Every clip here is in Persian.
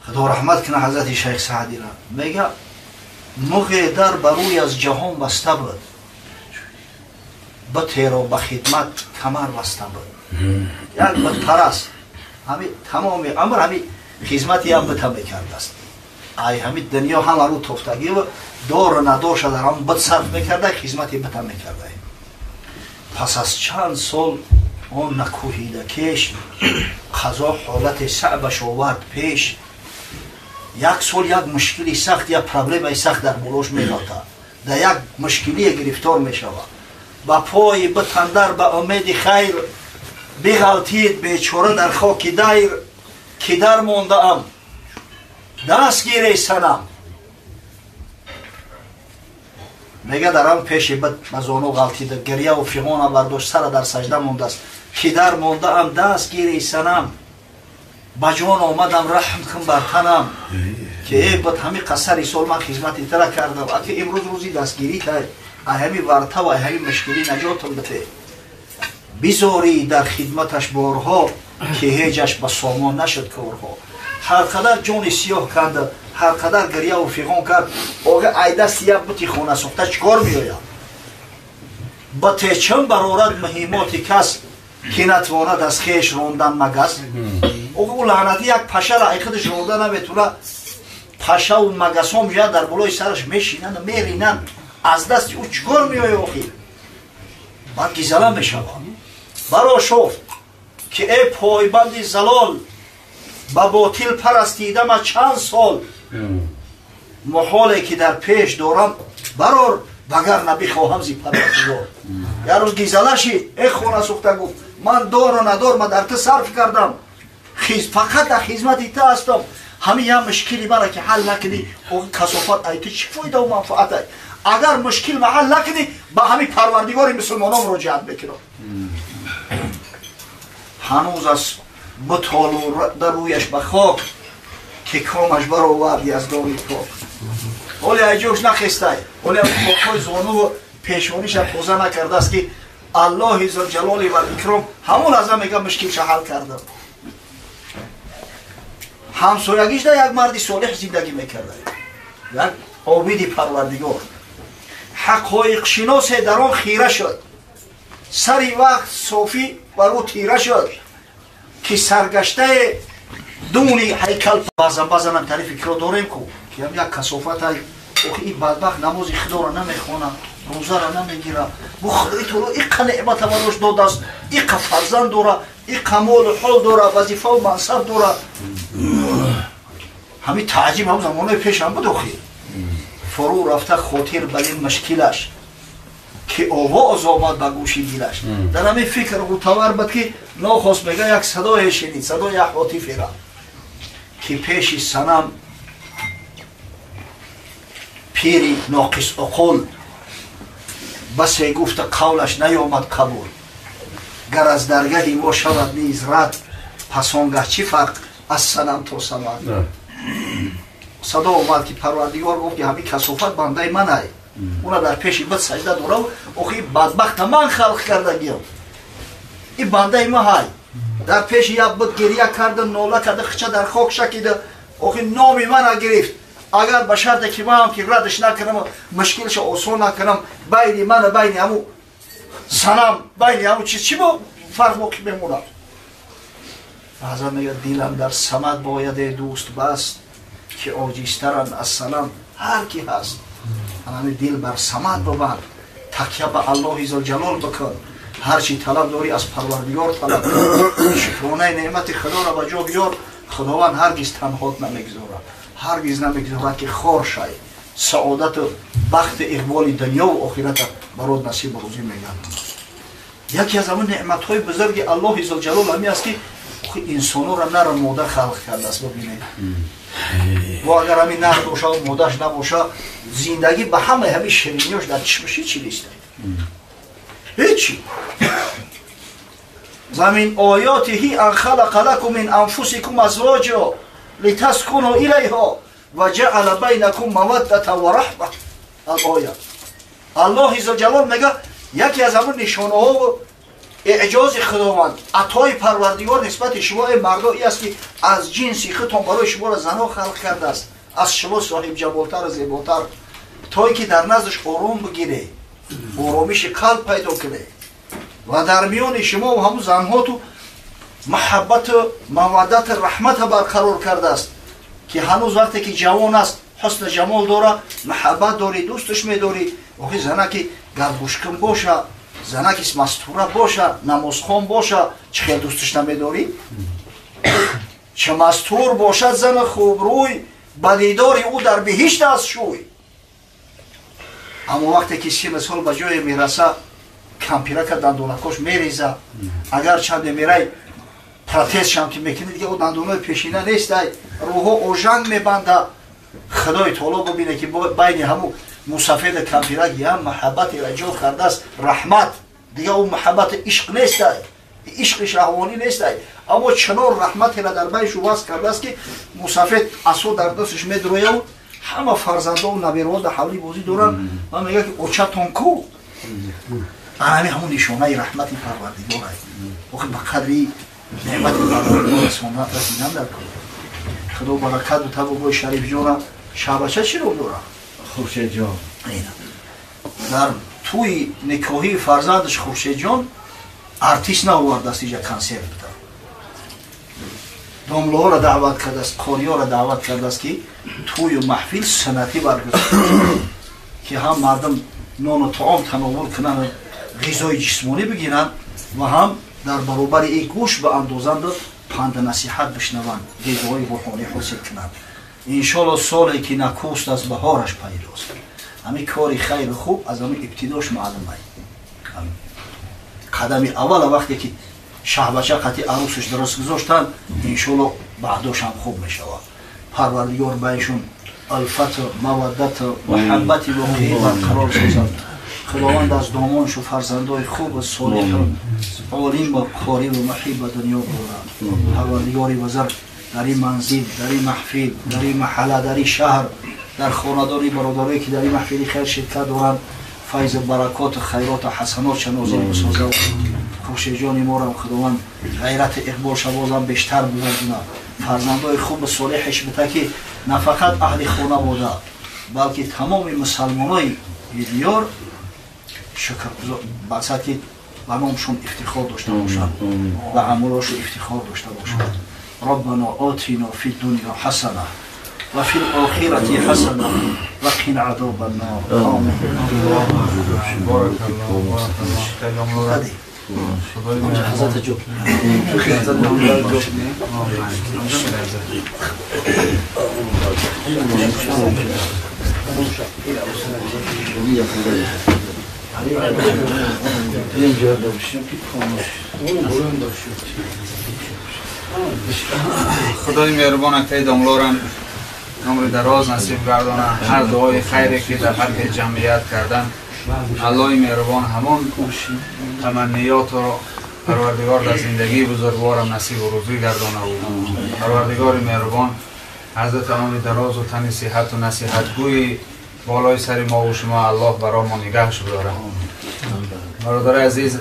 خدا رحمت کنه حضرت شیخ سعدی را. میگه مغ در بروی از جهان بسته بود، به تیر و به خدمت کمر بسته بود. یک بود پرست همین تمام عمر همین خدمتی هم بته میکرد است. ای همین دنیا هم رو تفتگی و دار و نداشت در هم بد صرف میکرده، خدمتی بته میکرده. پس از چند سال اون نکوهیده کش قضا حالت صعبش آورد پیش. یک سال یک مشکلی سخت، یک پرابلم سخت در بلوش میداده، در یک مشکلی گرفتار میشود. با پای بتندر به امید خیر بغلطید بیچاره در خاک دیر. که در مانده ام دستگیر سنم. میگه درم پیش بد مزانو غلطید، گریه و فیغان برداشت، سر در سجده مانده است. که در مانده ام دستگیر سنم، بجان آمدم رحم کن بر تنم. که ای بد همین قصر سال من خدمتی تره کردم، اگه امروز روزی دستگیری تای همی ورطه و همی مشکلی نجاتم بده. بیزاری در خدمتش بارها که هیچش به سامان نشد کارها. هر قدر جان سیاه کرد، هر قدر گریه و فیغان کرد، آقا ایده سیاه بطی خونه ساخته چکار میآید؟ با تیچم برارد مهمات کس که نتواند از خیش راندن مگس. آقا او لعنتی یک پشه را ای خودش رانده نمیتونه، پشه و مگس ها میاد در بلای سرش میشینن و میرینن، از دست او چکار میآید آخی؟ بعد گیزله میشود. برا شفت که ای پایبند زلال، با باطل پرستیدم از چند سال. محاله که در پیش دارم برار، وگر نبخواهم زی پروردگار. یه روز گیزله شید، ای خونه سوخته گفت من دار و ندار من در تو صرف کردم، فقط در خدمت تو هستم. همین یه مشکلی مرا که حل نکنی، اون کثافت ایتی چی فایده و منفعت ای؟ اگر مشکل ما حل نکنی با همین پروردگار مسلمانان مراجعت بکنم. هنوز از بطال در رویش به خاک، که کامش برآوردی از داری پاک. ولی ایجوش نخسته، ولی خاکای زانو و پیشانیش پوزه نکرده است که الله ذوالجلال و الاکرام همون از هم میگه مشکلش حل کرده. همسایگیش در یک مردی صالح زندگی میکرده، یک عابد پروردگار، حقایق شناس در آن خیره شد. سری وقت صافی بر او تیره شد که سرگشته دونی هیکل بازم هم تعریف کرا داریم که هم یک کثافت های این بدبخت نماز خدا را نمیخونه، روزه را نمیگیره. بو خدای تو رو ایقا نعمت براش داده است، ایقا فرزند داره، ایقا مال و حال داره، وظیفه و منصب داره. همین تعجیب هم زمانه پیش هم بود خیلی فرو رفته خاطر بر این مشکلش که آواز آمد به گوشی دیلش. در همین فکر غوطور بود که ناخواست میگه یک صدای شنید، صدای هاتفی را که پیش صنم پیری ناقص عقل، بس گفت قولش نیامد قبول. گر از درگهی ما شود نیز رد، پس آنگه چی فرق از صنم تا صمد؟ صدا آمد که پروردگار گفت که همین کثافت بنده من ای، اونا در پیش بد سجده دوره و اخی بدبخت من خلق کرده گیم، این بنده ما های در پیش یک بد گریه کرده، ناله کرده، خچه در خاک شکیده، اخی نامی من گرفت. اگر به شرط که من هم که ردش نکنم و مشکلش آسان نکنم، بین من و بین همو صنم، بین همو چی با فرق باقی بمونم. بعضا میگه دیلم در صمد باید دوست بست، که عاجزترن از صنم هر کی هست. همین دل بر صمد ببند، تکیه به الله ذوالجلال بکن، هر چی طلب داری از پروردگار طلب کن، شکرانه نعمت خدا را به جا بیار. خداوند هرگز تنهات نمیگذاره، هرگز نمیگذاره که خار شای. سعادت و بخت اقبال دنیا و آخرت برات نصیب روزی میگن. یکی از همون نعمت های بزرگ الله ذوالجلال همی است که انسان را نر مادر خلق کرده است. ببینید و اگر همین نر باشه و مادرش نباشه، زندگی به همه شیرینیاش در چشمش چی نیست، هیچی. زمین آیاته ان خلق لکم من انفسکم ازواجا لتسکنوا الیها و جعل بینکم موده و رحمه. الآیه الله ذوالجلال میگه یکی از همون نشانه ها و اعجاز خداوند عطای پروردگار نسبت شما مردا این است که از جنسی خودتان برای شما را زنا خلق کرده است، از شما صاحب جمالتر و زیباتر، تا که در نزدش آرام بگیره، آرامش قلب پیدا کنه و در میان شما و همون زنها تو محبت و مودت رحمت برقرار کرده است که هنوز وقتی که جوان است حسن جمال داره، محبت داری، دوستش میداری. آخه زنه که گرگوشکن باشه، زنه که مستوره باشه، نمازخوان باشه، چه خیلی دوستش نمیداری؟ چه مستور باشد زن خوب روی، بدیداری او در بهشت است شوی. اما وقتی که سی مثال به جای میرسه کمپیرک دندونکاش میریزه، اگر چند میره پراتست هم که میکنه دیگه او دندونای پیشینه نیست، روحو اوژنگ میبنده. خدای تعالی ببینه که بین همون مسافد کمپیرک هم محبت ایجاد کرده است، رحمت. دیگه اون محبت عشق نیست، عشق شهوانی نیست، اما چنان رحمت را در بینش واسه کرده است که مسافد اسو در دستش میدرویه و همه فرزنده و نبیرها در حولی بازی دارن و میگه که اوچتون کو. همون نشانه رحمت پروردگار است. وقتی به قدری نعمت پروردگار رسیدن در کن خدا برکت و تبا شریف جان شعبچه چی رو داره؟ خورشید جان در توی نکاحی فرزندش خورشید جان ارتیست نآورده است، اینجا کنسرت بده. دامله‌ها را دعوت کرده است، قاری‌ها را دعوت کرده است که توی محفل سنتی برگزار که هم مردم نان و طعام تناول کنن، غذای جسمانی بگیرن و هم در برابر این گوش به اندازند پند نصیحت بشنوند، غذای روحانی حاصل کنند. انشالله سالی که نکوست از بهارش پیداست. همین کاری خیر خوب از همین ابتداش معلومه. قدم اول وقتی که شهبچه قطعی عروسش درست گذاشتن، انشالله بعداش هم خوب میشود. پروردگار بینشون الفت و مودت و محبت واقعی برقرار سازد. خداوند از دامانش و فرزندای خوب و صالح و عالم و کاری و محیب به دنیا بوده. پروردگاری وزر در این منزل، در این محفل، در این محله، در این شهر، در خانداری برادرایی که در این محفلی خیر شرکت دارند، فیض برکات و خیرات و حسنات نازل بسازه و خورشید جان ما را خداوند غیرت اقبال شبازم بیشتر بودند. فرزندای خوب و صالحش بده که نه فقط اهل خانه بوده بلکه تمام مسلمانای دیار شکرگزار بسات که به نامشون افتخار داشته باشند و عملاشون افتخار داشته باشند. ربنا آتنا فی الدنیا حسنه و فی الاخرة حسنه و قنا عذاب النار. آمین. حضرت جو خدای مهربان که داملارم عمر دراز نصیب گردانه، هر دعای خیری که در حق جمعیت کردن الله مهربان همون تمنیات را پروردگار در زندگی بزرگوارم نصیب و روزی گردانه و پروردگار مهربان حضرت عمر دراز و تن صحت و نصیحت گوی بالای سر ما و شما الله برای ما نگهش بداره. برادر عزیز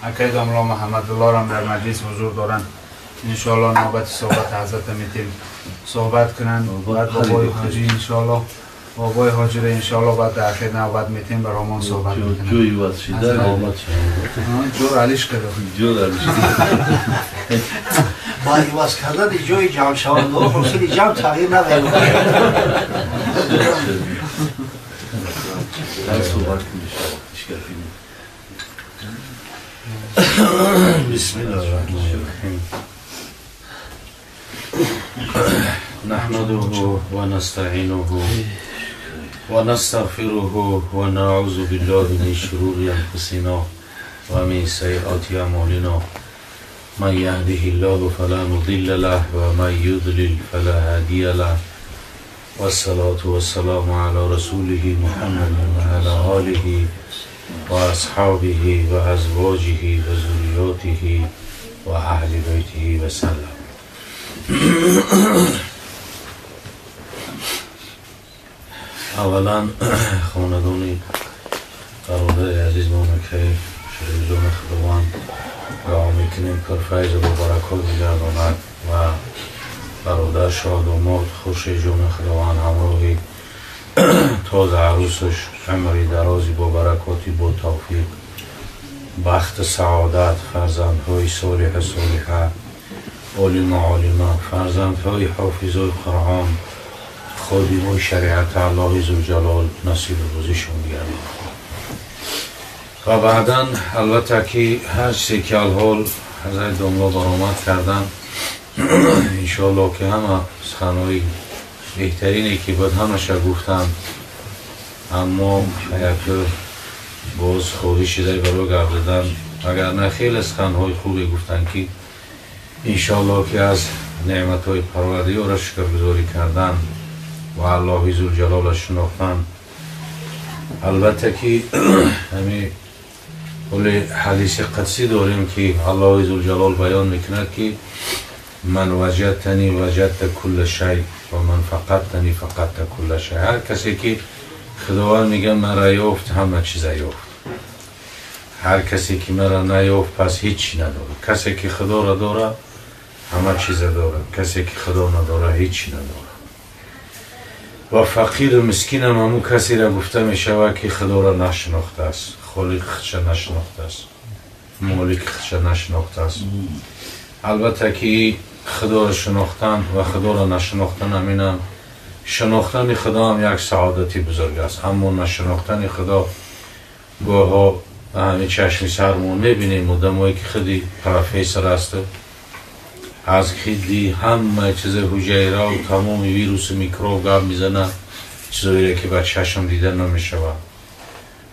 اکید املا محمد الله را در مجلس حضور دارند، انشاءالله نوبت صحبت حضرت میتیم صحبت کنند. بعد بابای حاجی انشاءالله بابای حاجی را انشاءالله بعد در اخیر نوبت میتیم برامون صحبت میکنند. جوی وقت شده نوبت شده جور علیش کرده جور علیش باید واسه کردن جای جمع شوند و خیلی جمع تغییر نباید صحبت کنید. بسم الله الرحمن الرحیم. نحمده و نستعینه و نستغفره و نعوذ بالله من شرور انفسنا و من سیئات اعمالنا. من یهده الله فلا مضل له و من یضلل فلا هادی له. والصلاة والسلام على رسوله محمد و علی آله و اصحابه و ازواجه و ذریاته و اهل بیته و سلم. اولا خاندان برادر عزیز ما که تلویزیون خداوند دعا میکنیم پرفیض و برکات بگرداند و برادر شاداماد خورشید جون خداوند همراهی تازه عروسش عمری درازی با برکاتی با توفیق بخت سعادت فرزندهای صالح صالحه عالم عالمه فرزندهای حافظای قرآن خادمای شریعت الله ذوالجلال نصیب روزیشون بیارد و بعدا البته که هر چیزی که الحال حضرت داملا برآمد کردن انشاءالله که همه سخنهای بهترینی که باید همشه گفتن اما یک باز خواهشی در برای گردیدن اگر نه خیلی سخنهای خوبی گفتن که انشاءالله که از نعمتهای پروردگار را شکرگزاری کردن و الله ذوالجلال شناختن البته که همین حدیث قدسی داریم که الله ذوالجلال بیان میکند که من وجدتنی وجدت کل شیء و من فقدتنی فقدت کل شیء. هر کسی که خداوند میگه مرا یافت همه چیز یافت، هر کسی که مرا نیافت پس هیچی نداره. کسی که خدا را داره همه چیز داره، کسی که خدا نداره هیچی نداره. و فقیر و مسکین هم همون کسی را گفته می شود که خدا را نشناخته است، خالق خودش نشناخته است، مالک خودش نشناخته است. البته که خدا را شناختن و خدا را نشناختن همین شناختن خدا هم یک سعادتی بزرگ است، اما نشناختن خدا گاه ها همین چشمی سرمون میبینیم مدامایی که خودی پروفیسور است از خیلی همه چیز حجیره و تمام ویروس و میکروب گرد میزنه، چیزایی که با چشم دیدن نمیشود.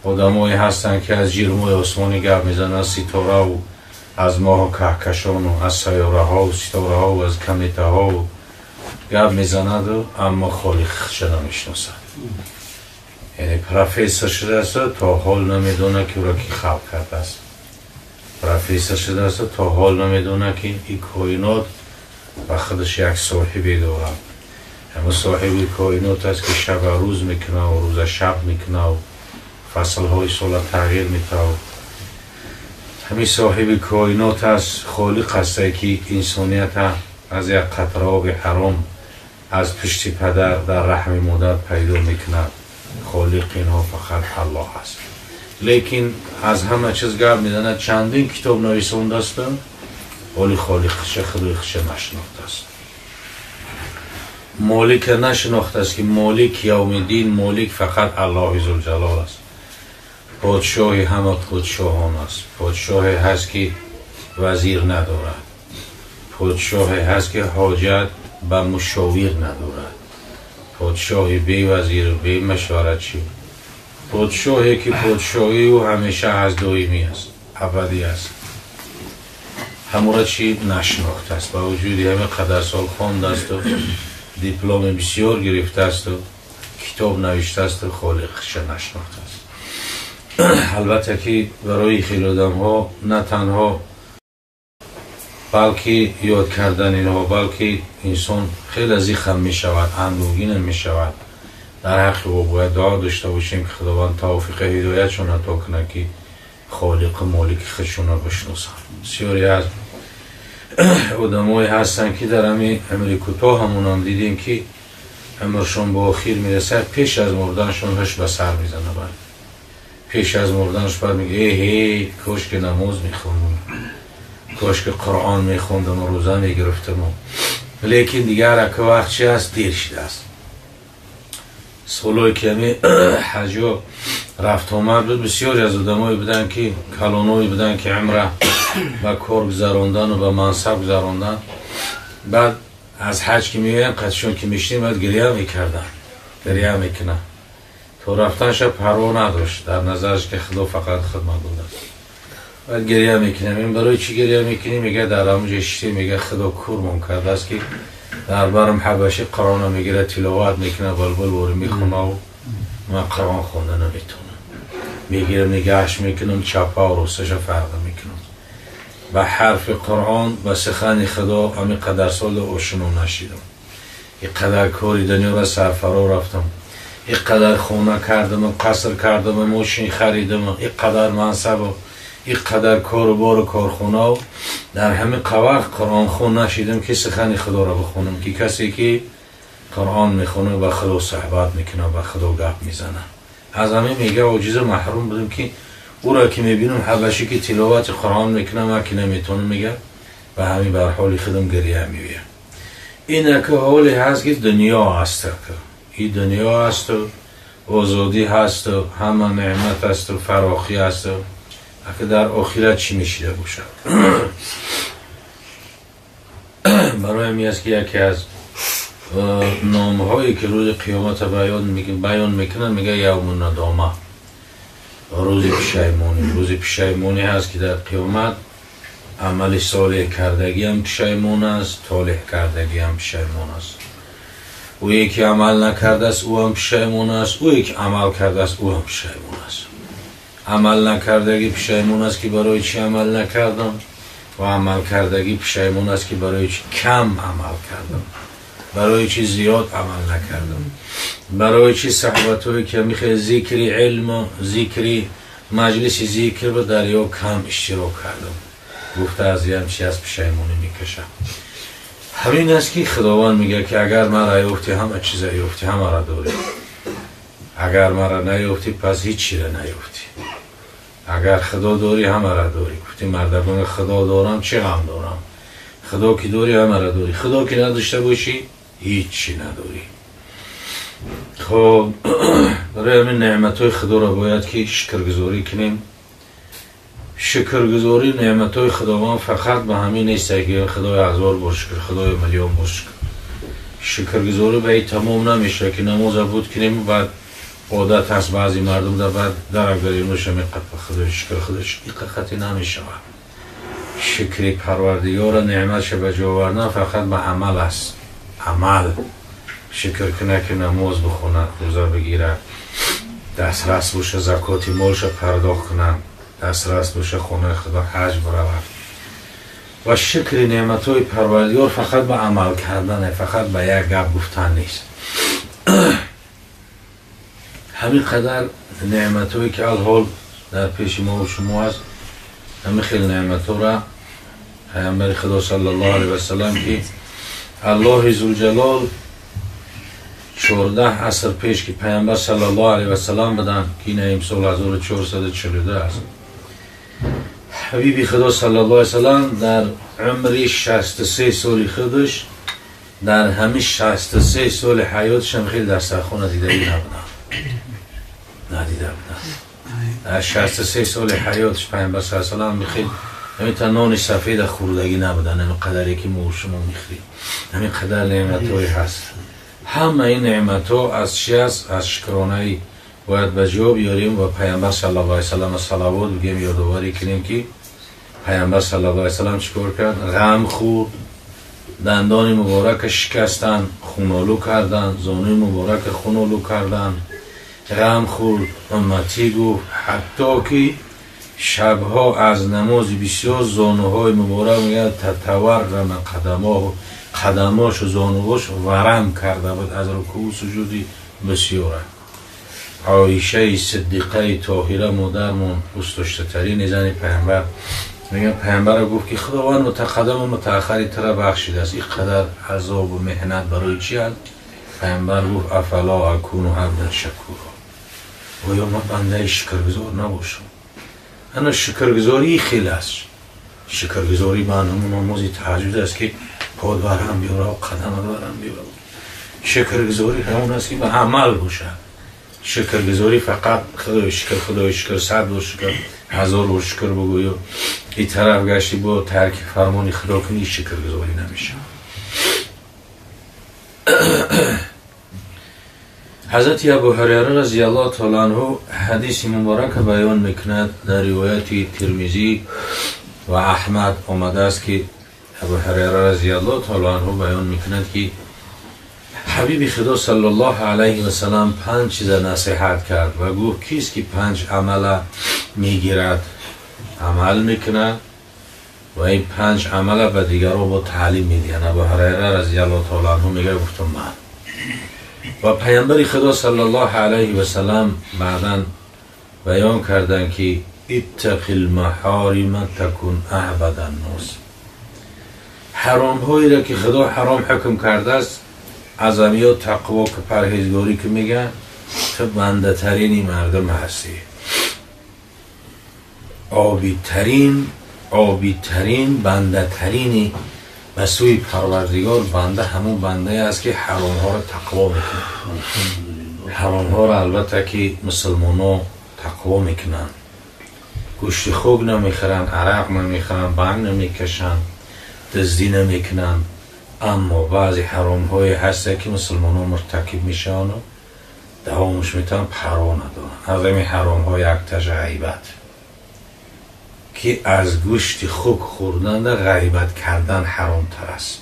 آدمایی هستن که از جرمای آسمانی گرد میزنه، از ستاره و از ماه و کهکشان و از سیاره ها و ستاره ها و از کمیته ها و گرد میزند و اما خالق خودش نمیشناسد. یعنی پروفیسور شده است تا حال نمیدونه که او را کی خلق کرده است. پروفیسور شده است تا حال نمیدونه که این کائنات و خودش یک صاحبی داره. همه صاحب کائنات است که شب و روز میکنه و روز شب میکنه و فصلهای سال تغییر میده. همین صاحب کائنات است، خالق است که انسانیت از یک قطره آب حرام از پشت پدر در رحم مادر پیدا میکنه. خالق اینها فقط الله است. لیکن از همه چیز گرد میزنه چندین کتاب نویسنده است ولی خالق خدای خودش نشناخته است. مالک نشناخته است که مالک یوم الدین مالک فقط الله ذوالجلال است. پادشاه همه پادشاهان است. پادشاه هست که وزیر ندارد، پادشاه هست که حاجت به مشاور ندارد، پادشاه بی وزیر و بی مشورتچی، پادشاهی که پادشاهی او همیشه از دائمی است، ابدی است. همون چی نشناخته است، با وجودی همه قدر سال خوانده است و دیپلم بسیار گرفته است و کتاب نوشته است و خالقش نشناخته است. البته که برای خیلی آدم ها نه تنها بلکه یاد کردن اینها بلکه انسان خیلی از این خم می شود، اندوهگین می شود. در حق او باید دعا داشته باشیم که خداوند توفیق هدایتشون عطا کنه که خالق مالک خودشون را بشناسن. بسیاری از آدمایی هستن که در همین عمر کوتاه همون هم دیدیم که عمرشون به آخر میرسه، پیش از مردنشون هش به سر میزنه. پیش از مردنش باید میگه ای کاش که نماز میخوندم، کاش که قرآن میخوندم و روزه میگرفتم. لیکن دیگر که وقت چی هست دیر شده است. سالایی که همین حجا رفت آمد بود بسیاری از آدمایی بودن که کلانایی بودن که عمره به کار گذراندن و به منصب گذراندن. بعد از حج که میگن قدشون که میشنیم باید گریه میکردن، گریه میکنن تو رفتنش پروا نداشت، در نظرش که خدا فقط خدمت بود است. بعد گریه میکنیم. این برای چی گریه میکنیم؟ میگه در همونجا اشتی میگه خدا کورمون کرده است که در برم حبشی قرآن میگیره تلاوت میکنه بلبل باری میخونه و من قرآن خونده نمیتونم، میگیره نگهش میکنم چپه و راستش فرق میکنم. و حرف قرآن و سخن خدا همین قدر سال آشنا نشیدم. این قدر کاری دنیا را سرفرا رفتم، این قدر خونه کردم، قصر کردم، ماشین خریدم، این قدر منصب و اینقدر کار و بار کارخونه در همه وقت قرآن خون نشیدم که سخن خدا را بخونم که کسی که قرآن میخونه و خدا صحبت میکنه و خدا گپ میزنه. از همه میگه عاجز محروم بودم که او را که میبینم حبشی که تلاوت قرآن میکنه من که نمیتونم میگه و همین بر حال خودم گریه میبینم. اینه که حالی هست که دنیا هست که این دنیا هست و آزادی هست و همه نعمت هست و فراخی هست و اگه در آخرت چی میشیده باشه. برای همی است که یکی از نامهایی که روز قیامت بیان میکنن میگه یوم ندامه، روز پشیمانی. روز پشیمانی هست که در قیامت عمل صالح کردگی هم پشیمان است، طالح کردگی هم پشیمان است. او یکی عمل نکرده است او هم پشیمان است، او یکی عمل کرده است او هم پشیمان است. عمل نکردگی پشیمان است که برای چی عمل نکردم و عمل کردگی پشیمان است که برای چی کم عمل کردم، برای چی زیاد عمل نکردم، برای چی صحبت‌هایی که میخواد ذکری علم و ذکری مجلس ذکر به دریا کم اشتراک کردم. گفته از یه همچی از پشیمانی میکشم. همین است که خداوند میگه که اگر مرا یافتی همه چیز یافتی، همه را داری. اگر مرا نیافتی پس هیچ چیز نیافتی. اگر خدا داری همه را داری. گفتی مردمان خدا دارم چه غم دارم. خدا که داری همه را داری. خدا که نداشته باشی هیچ چی نداری. خب برای همین نعمتهای خدا را باید که شکرگزاری کنیم. شکرگزاری نعمتهای خداوند فقط به همین نیست که خدای 1000 بار شکر، خدای میلیون بار شکر. شکرگزاری به این تمام نمیشه که نماز بود کنیم و بعد عادت هست بعضی مردم در بعد درگیری نشه میقد به خدای شکر، خودش حقیقتی نمیشه. شکر پروردگار نعمتش به جا آوردن فقط به عمل است. عمل شکر کنه که نماز بخونه، روزه بگیره، دسترس باشه زکات مالش پرداخت کنه، دسترس باشه خونه خدا حج برود. و شکر نعمتهای پروردگار فقط به عمل کردن، فقط به یک گپ گفتن نیست. همین قدر نعمتهایی که الحال در پیش ما و شما هست، همین خیلی نعمتها را پیامبر خدا صلی الله علیه و سلم که الله ذوالجلال 14 عصر پیش که پیامبر صلی الله علیه و سلم بدن که این امسال 1442 است، حبیبی خدا صلی الله علیه و سلم در عمر 63 سال خودش در همین 63 سال حیاتش هم خیلی دسترخوان ندیده بودن. در 63 سال حیاتش پیامبر صلی الله علیه و سلم خیلی همین تا نان سفید خوردگی نبودن، همین قدری که ما شما میخوریم، همین قدر نعمت‌های هست. همه این نعمت‌ها از چی است؟ از شکرانه باید به جا بیاریم و پیامبر صلی الله علیه و سلم صلوات بگیم، یادآوری کنیم که پیامبر صلی الله علیه و سلم چیکار کرد؟ غم خورد، دندان مبارک شکستن، خونالو کردن، زانوی مبارک خونالو کردن، غم خورد، امتی گفت حتی که شبها از نماز بسیار زانوهای مبارک میگه تتورم قدماش و زانوهاش ورم کرده بود از رکوع سجودی بسیاره. عایشه صدیقه طاهره مادرمون دوست داشته ترین زن پیامبر میگه پیامبر گفت که خداوند متقدم و متأخری ترا بخشیده است، این قدر عذاب و محنت برای چی است؟ پیامبر گفت افلا اکون عبدا شکورا، و یا ما بنده شکرگزار نباشم. انا شکرگزاری خیلی است. شکرگزاری معنی نماز تهجد است که پاد برهم بیاره و قدم برهم بیاره. شکرگزاری همون است که به عمل باشه. شکرگزاری فقط خدای شکر 100 بار شکر 1000 بار شکر بگوی و این طرف گشتی با ترک فرمان خدا کنی، شکرگزاری نمیشه. حضرت ابو هریره رضی الله تعالی عنه حدیث مبارک بیان میکند در روایت ترمذی و احمد آمده است که ابو هریره رضی الله تعالی عنه بیان میکند که حبیب خدا صلی الله علیه و سلم 5 چیز نصیحت کرد و گفت کیست که 5 عمل میگیرد عمل میکنه و این 5 عمل به دیگران با تعلیم میدهد. ابو هریره رضی الله تعالی عنه میگه گفتم من. و پیامبر خدا صلی الله علیه و سلم بعداً بیان کردن که اتق المحارم تکن اعبد الناس. حرام هایی را که خدا حرام حکم کرده است، عظمیات تقوا که پرهیزگاری که میگن، تو بنده ترینی مردم هستی. آبی ترین بنده ترینی به سوی پروردگار. بنده همون بنده است که حرام ها را تقوا میکنه. حرام ها را البته که مسلمان ها تقوا میکنن، گوشت خوک نمیخورن، عرق نمیخورن، بنگ نمیکشن، دزدی نمیکنن، اما بعضی حرام های هست که مسلمان ها مرتکب میشن و دوامش میتونن پروا ندارن. از این حرام های اکتش غیبت که از گوشت خوک خوردن در غیبت کردن حرام تر است.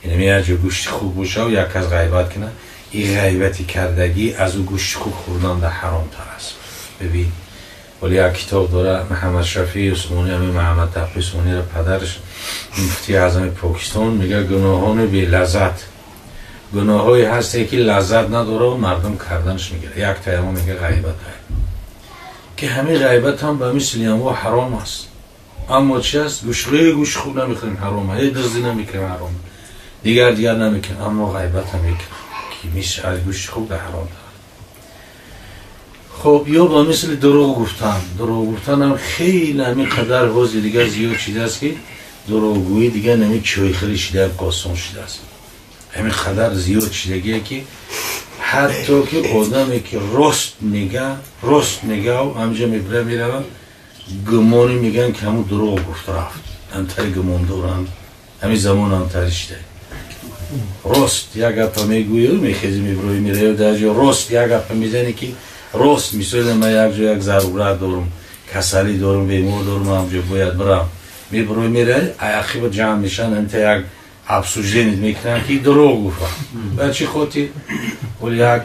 یعنی اگه گوشت خوک باشه و یک از غیبت کنه، این غیبتی کردگی از او گوشت خوک خوردن در حرام تر است. ببین ولی یک کتاب داره محمد شفیع عثمانی، همین محمد تقی عثمانی را پدرش مفتی اعظم پاکستان میگه گناهان بی لذت، گناهایی هسته که لذت نداره و مردم کردنش میگیره. یک تایما میگه غیبت هست که همین غیبت هم به مثل هم حرام است، اما چی است؟ گوش خوب نمیخوریم حرامه، دزدی نمیکنیم حرامه، دیگر نمیکنیم، اما غیبت هم میکنیم که میشه از گوش خوب در حرام داره. خب یا با مثل دروغ گفتن هم خیلی همین قدر حوضی دیگه زیاد شده است که دروغگویی دیگه نمی چای خیلی شده قاسون شده است. همین قدر زیاد شدگیه که حتی که آدمی که راست میگه و همجا میره گمانی میگن که همون دروغ گفت رفت، همتری گمان دارن، همین زمان همتری شده. راست یک گپ میگویی میخیزی میبروی میره و در جا راست یک گپ میزنی که راست میسویدم من یک جا یک ضرورت دارم، کسلی دارم، بیمار دارم، همجا باید برم، میبروی میره ایخی جمع میشن، انتا یک افسوژنید میکنن که دروغ گفتن. بچه خودی ولی یک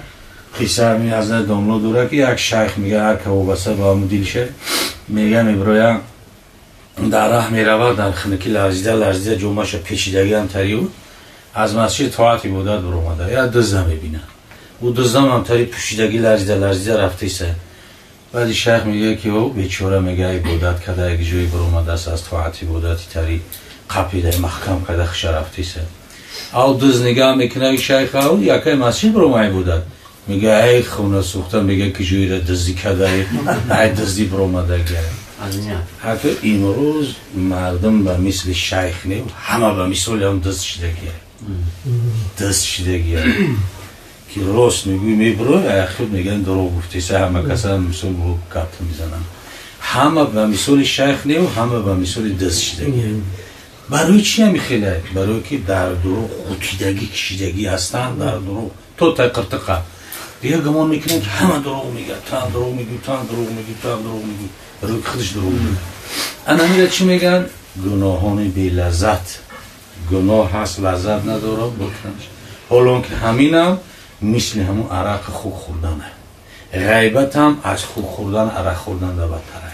قصه همین از نه داملا دوره که یک شیخ میگه هر که وابسته به همون دیلشه میگه میبروی در راه میرود در خنکی لرزیده جمعش پیچیدگی هم تریو از مسجد طاعت عبادت بر اومده یا دزدم میبینه او دزدم هم تری پوشیدگی لرزیده رفته سه. بعد شیخ میگه که او بیچاره میگه عبادت کرده یک جایی بر اومده است از طاعت عبادتی تری قپیده محکم کرده خش رفته سه. او دزد نگاه میکنه شیخ او یکی مسجد بر اومده بودد میگه ای خونه سوخته میگه که جایی را دزدی کرده ای دزدی بر اومده گره. حتی این روز مردم به مثل شیخ نیم همه به مثل هم دست شدگیه که راست میگوی میبروی خود میگن دروغ گفتی سه. همه کسا هم مثل رو کپت میزنن، همه به مثل شیخ نیم و همه به مثل دست شدگیه. برای چی همی خیله؟ برای که در دروغ خوتیدگی کشیدگی هستن، در دروغ تو تقرتقه دیگه گمان میکنن که همه دروغ میگه، تا دروغ میگی برای که خودش دروغ میگه. انا میگه چی میگن؟ گناهان بی لذت، گناه هست لذت نداره بکنش. حالا که همینم مثل همون عرق خوک خوردنه، غیبت هم از خوک خوردن عرق خوردن ده بدتره،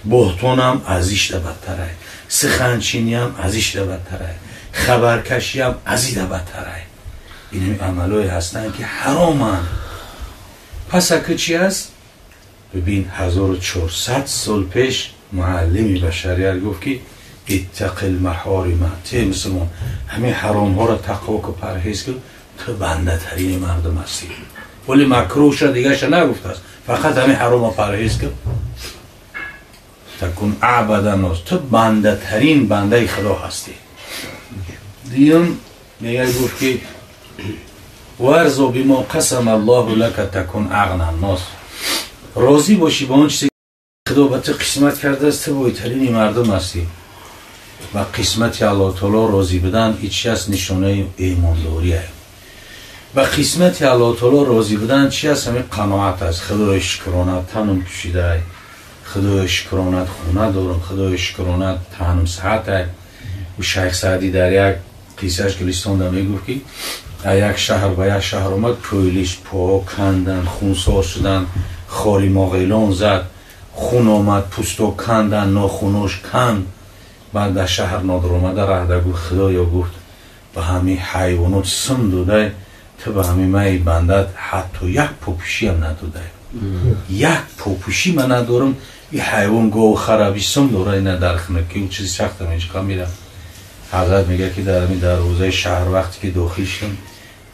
بهتان هم ازیش ده بدتره، سخنچینی هم ازیش ده بدتره، خبرکشی هم ازی ده بدتره. این عملای هستن که حرامن. پس اگه چی هست؟ ببین 1400 سال پیش معلمی بشریت گفت که اتق المحارم، ته مسلمان همین حرام ها را تقوا که پرهیز کن تو بنده ترین مردم هستی. ولی مکروه شد دیگه شد نگفته است، فقط همین حرام ها پرهیز کن تکن اعبد الناس، تو بنده ترین بنده خدا هستی. دیگم میگه گفت که ورزو بما قسم الله لك تکن اغنى الناس، راضی باشی با اون چیزی خدا به تو قسمت کرده است، تو بایترین مردم هستی. و قسمت الله تعالی راضی بدن ایچی از نشانه ایمانداریه. و قسمت الله تعالی راضی بدن چی است؟ همین قناعت است. خدای شکرانه تنم پوشیده، خدای شکرانه خونه دارم، خدای شکرانه تنم صحت. و شیخ سعدی در یک قصهش گلستان در میگفت که یک شهر به یک شهر آمد، پویلیش پا کندن، خونسار شدن، خاری ماغیلان زد، خون آمد پوستو کندن، ناخوناش کند. بعد در شهر نادر آمده رهده گفت خدایا گفت به همین حیوانات سم داده، تو به همین من بندت حتی یک پوپوشی هم نداده. یک پوپوشی من ندارم این حیوان گو خرابیستم دوره اینا در خونه که اون چیزی سخت هم اینجا میرم. حضرت میگه که در روزه شهر وقتی که داخل شدم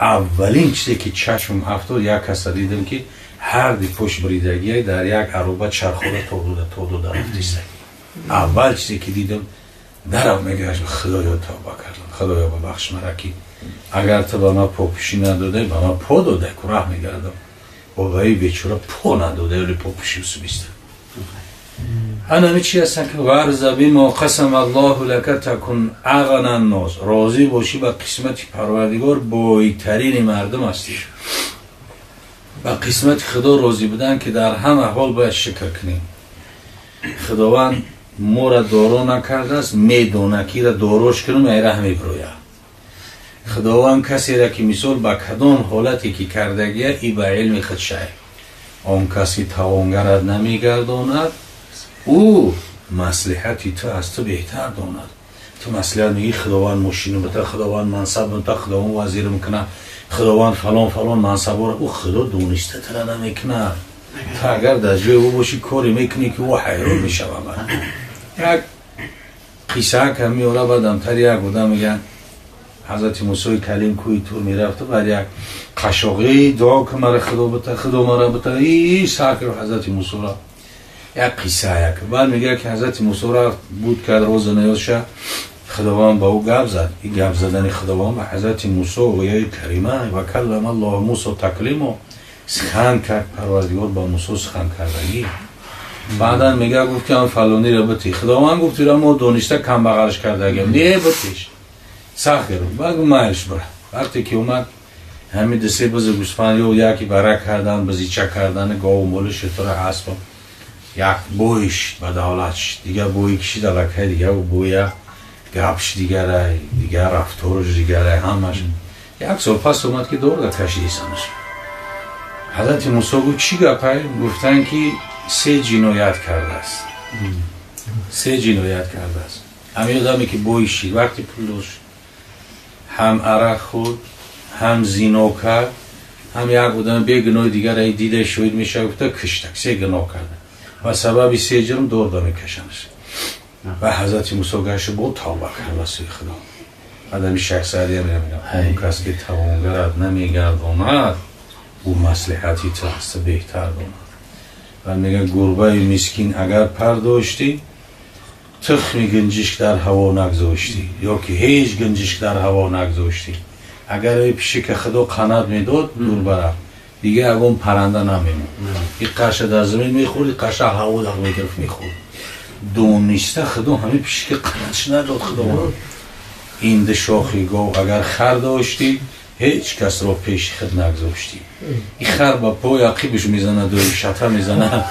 اولین چیزی که چشم افتاد یک کس دیدم که هر دی پشت بریدگی در یک عروبه چرخوره تا دو در افتیسته. اول چیزی که دیدم درم میگه خدایا توبه کردم، خدایا ببخش مرا که اگر تو به من پا پیشی نداده به من پا داده که راه میگردم بابایی بیچاره پا نداده ولی پا پیشی بسته. انا همه چی هستن که ورز بما قسم الله لك تکن اغنى الناس، راضی باشی با قسمت پروردگار بایترین مردم هستی. با قسمت خدا راضی بودن که در همه حال باید شکر کنیم. خداوند ما را دارا نکرده است، میدونه که را داراش کنم ای رحمی برویه. خداوند کسی را که مثال با کدام حالتی که کردگیه ای به علم خود شاید. آن کسی توانگرد نمیگرداند او مصلحتی تو از تو بهتر داند. تو مصلحت میگی خداوند ماشین بده، خداوند منصب بده، خداوند وزیر میکنه، خداوند فلان منصب رو او خدا دونسته تره نمیکنه. تو اگر در جای او باشی کاری میکنی که او حیران میشه. یک قصه که میاره بدمتر یک بوده میگن حضرت موسی کلیم کوی تور میرفته بعد یک قشاقی دعا که مرا خدا بده خدا مرا بده ای ساکر حضرت موسی را یک قصه یک بعد میگه که حضرت موسی را بود که روز نیازشه خداوند با او گپ زد. این گپ زدن خداوند به حضرت موسی و یا کریمه و کلم الله موسی تکلیمو سخن کرد. پروردگار با موسی سخن کردگی. بعدا میگه گفت که من فلانی را بتی. خداوند گفت را ما دونسته کم بغلش کردگیم نه بتیش سخت گرفت. بعد مایش بره. وقتی که اومد همین دسته بز گوسفند یا یکی برک کردن بزیچه کردن گاو مول شتر اسب یک بویش بعد حالش دیگه بوی کشید الکه دیگه و بوی گپش دیگره دیگه رفتارش دیگره همش. یک سال پس اومد که دور کشیدی سنش. حضرت موسی گفت چی گپه؟ گفتن که 3 جنایت کرده است. 3 جنایت کرده است. همین آدمی که بویشی وقتی پولوش هم عرق خود هم زنا کرد هم یک بودن به گناه دیگر ای دیده شوید میشه گفته کشتک 3 گناه کرده و سبب 3 جرم دور دمی کشنش. و حضرت موسی گشت بود توبه کرد سوی خدا. آدمی شخصیتی میگم اون کس که توانگرد نمیگرداند او مصلحتی تو هست بهتر داند. و میگه گربه مسکین اگر پرداشتی تخمی گنجشک در هوا نگذاشتی یا که هیچ گنجشک در هوا نگذاشتی. اگر ای پیشی که خدا قنات میداد دور برم دیگه اگه پرنده نمیمون. این قشه در زمین میخورد این قشه هوا در میگرفت میخورد. دونسته خدا همه پیشی که قناتش نداد خدا. این ده شاخی گاو اگر خر داشتی هیچ کس را پیش خود نگذاشتی. این خر با پای عقیبش میزنه دوی شطه میزنه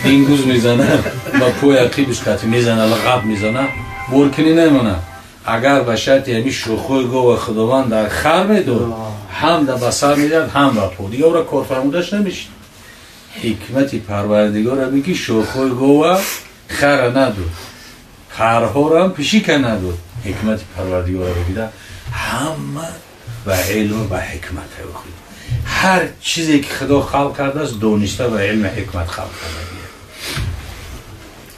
دینگوز میزنه با پای عقیبش قطعی میزنه لغب میزنه برکنی نمونه. اگر به شرطی همی شوخوی گو و خداوند در خر میدود هم در بسر میداد هم در پا دیگه او را کار فرمودش نمیشید. حکمتی پروردگار را میگی شوخوی گو و خر ندود خرها را هم پیشی که ندود. حکمتی پروردگار را بگیده همه و علم و حکمت بخوید. هر چیزی که خدا خلق کرده است دونسته و علم حکمت خلق کرده.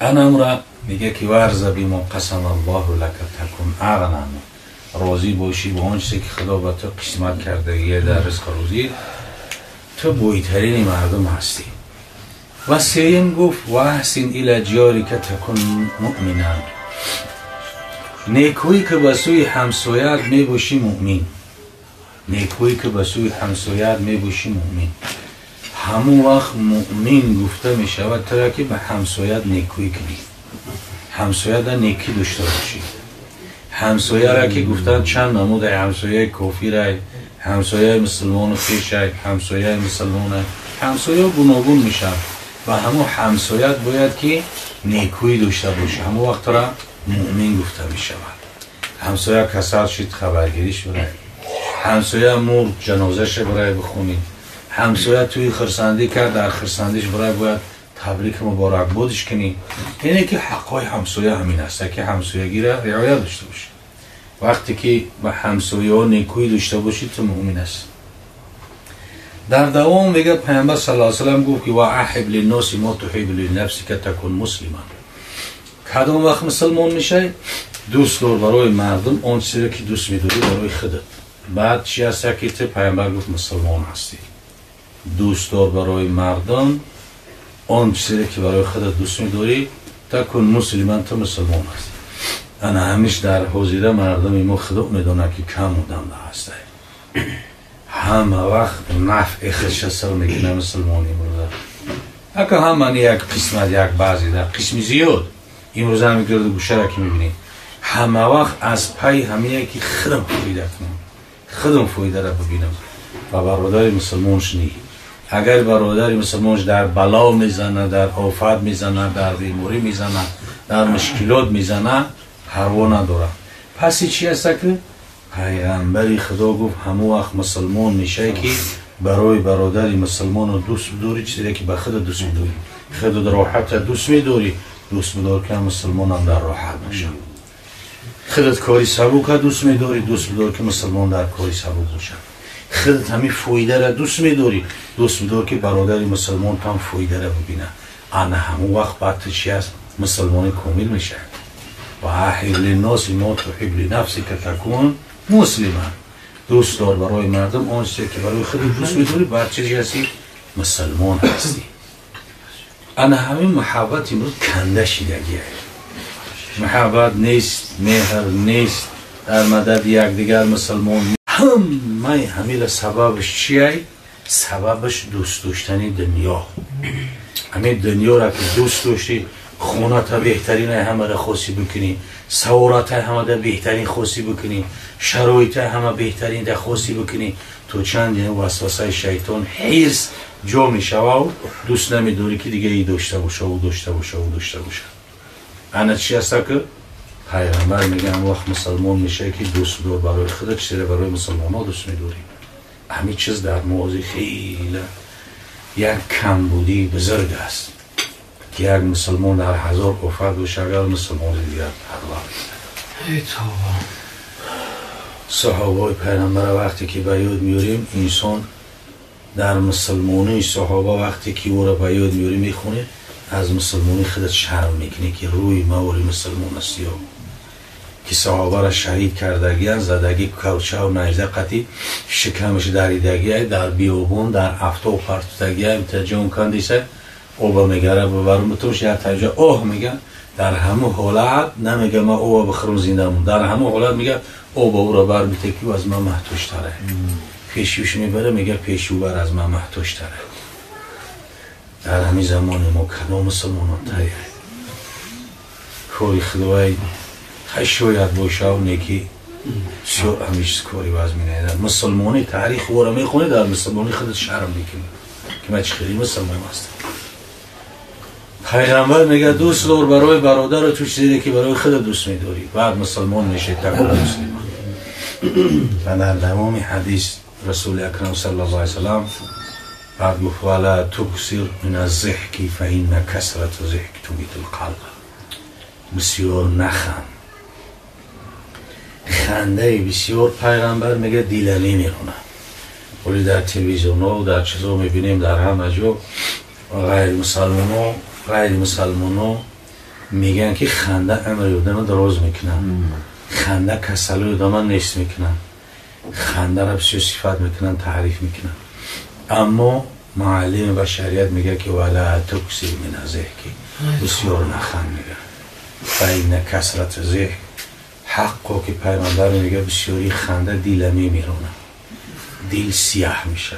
انم را میگه که ورز بما قسم الله لك تکن اغنى، راضی باشی با آن چیزی که خدا به تو قسمت کرده یه در رزق روزی تو بایترین مردم هستی. و سیم گفت و احسن الی جاری که تکن مؤمنا، نیکویی که به سوی همسایت می باشی مؤمن. نیکویی که به سوی همسایت می باشی مؤمن. همون وقت مؤمن گفته می شود تو را که به همسایت نیکویی کنی، همسایت را نیکی داشته باشی. همسایه را که گفتن چند نمود، همسایه کافر، همسایه مسلمان خویش، همسایه مسلمان، همسایه گوناگون میشن و همون همسایت باید که نیکویی داشته باشه. همون وقت را مؤمن گفته می شود. همسایه کسر شد خبرگیریش برای، همسایه مور جنازش برای بخونید، همسایه توی خرسندی کرد در خرسندیش برای باید تبریک مبارک بودش کنی. اینه که حقای همسایه همین است که همسایگی را رعایت داشته باشی. وقتی که به همسایه ها نیکویی داشته باشید تو مؤمن است. در دوام میگه پیامبر صلی الله علیه و سلم گفت که وا احب للناس ما تحب لنفسك تكن مسلما. کدام وقت مسلمان میشه؟ دوست دار برای مردم آن چیزی که دوست می‌داری برای خودت. بعد چی هست که پیامبر گفت مسلمان هستی. دوست دار برای مردم آن چیزی که برای خودت دوست می‌داری تکن مسلما، تو مسلمان هستی. انا همیشه در حضور مردم ما خدا میدونه که کم بودم هسته. همه وقت نفع خودش سر میکنه مسلمانی امروزه. اگه همانی یک قسمت یک بعضی در قسمی زیاد امروز هم میگرده گوشه را که میبینی همه وقت از پای همینه که خودم فایده کنم، خودم فایده را ببینم و برادر مسلمانش نی. اگر برادر مسلمانش در بلا میزنه، در آفت میزنه، در بیماری میزنه، در مشکلات میزنه، پروا نداره. پس چی هست که پیغمبر خدا گفت همون وقت مسلمان میشه که برای برادر مسلمان رو دوست بداری، چیزی که به خود دوست بداری. خود در راحت دوست میداری، دوست بدار که مسلمان هم در راحت باشه. خودت کاری سبوک دوست میداری، دوست بدار که مسلمان در کاری سبوک باشه. خودت همین فایده را دوست میداری، دوست بدار که برادر مسلمان هم فایده را ببینه. انا همون وقت بعد چی هست؟ مسلمان کامل میشه. و احب للناس ما تحب لنفسك تكون مسلما. دوست دار برای مردم آن چیزی که برای خودت دوست می‌داری، بعد چیزی هستی؟ مسلمان هستی. انا همین محبت امروز کنده شدگیه. محبت نیست، مهر نیست، در مدد یکدیگر مسلمان. همین سببش چیه؟ سببش دوست داشتنی دنیا. همین دنیا را که دوست داشتی، خونه تا بهترین همه را خواستی بکنی، سوارات همه را بهترین خواستی بکنی، شرایط همه بهترین را خواستی بکنی، تو چند یه وسوسه شیطان حرص جا میشه و دوست نمیداری که دیگه ای داشته باشه و داشته باشه و داشته باشه. انا چی هسته که پیغمبر میگه وقت مسلمان میشه که دوست دار برای خودت چیزی برای مسلمان ها دوست میداری. همین چیز در موضوع خیلی یک کمبودی بزرگ است که یک مسلمان در هزار افت باشه، اگر مسلمان دیگر پروا. صحابه پیغمبر وقتی که به یاد میاریم، انسان در مسلمانی صحابه وقتی که او را به یاد میاری میخونه، از مسلمانی خودت شرم میکنی که روی موری مسلمان است، یا که صحابه را شهید کردگیان، زدگی کوچه و نیزه قطی شکمش دریدگی، در بیابون در افتاب پرتودگی متجون کندیسه او میگره ببرم توش یا تجا اوه میگن. در همه حالت نمیگه ما او بخرم زنده مون، در همه حالت میگه او با او را بر میتکی و از من محتوش تره. پیشیوش میبره میگه پیشیو بر از من محتوش تره. در همین زمان ما کدام مسلمانان تایه کاری خدای شاید باشه و نیکی همیشه کاری باز مینه. در مسلمانی تاریخ او را میخونه، در مسلمانی خودت شرم میکنی که من چه خیلی مسلمان هستم. پیغمبر میگه دوست دار برای برادر تو چیزی که برای خود دوست میداری، بعد مسلمان میشه تکون مسلمان. و در تمام حدیث رسول اکرم صلی الله علیه وسلم بعد گفت ولا تکثر من الضحک فإن کثرة الضحک تمیت القلب. بسیار نخند. خنده بسیار پیغمبر میگه دیلمی میکنه. ولی در تلویزیون ها و در چیزا میبینیم در همه جا غیر مسلمان ها میگن که خنده عمر یادم دراز میکنن، خنده کسل یادم نیست میکنن، خنده را بسیار صفت میکنن، تعریف میکنن. اما معلم و شریعت میگه که ولا تکثر من الضحک، بسیار نخند میگه. فإن کثرة الضحک، حقا که پیغمبر میگه بسیاری خنده دیلمی میرونه، دل سیاه میشه،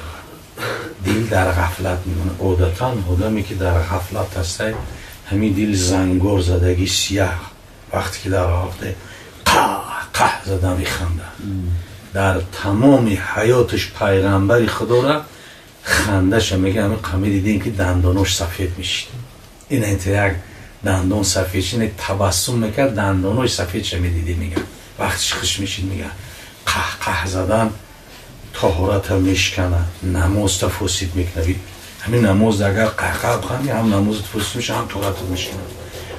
دل در غفلت میمونه. عادتا آدمی که در غفلت هسته همین دل زنگار زدگی سیاه، وقتی که در حالت قه زده میخنده. در تمام حیاتش پیغمبر خدا را خندش میگه همین قمه دیدین که دندانوش سفید میشید. این انتیاگ دندان سفید شد، تبسم میکرد دندانوش سفید شد میدیدی میگه وقتش خوش میشید میگه قه زدن طهارت هم میشکنه، نماز تا فاسد میکنه. همین نماز اگر قه بخوانی هم نماز فاسد میشه هم طهارت میشکنه.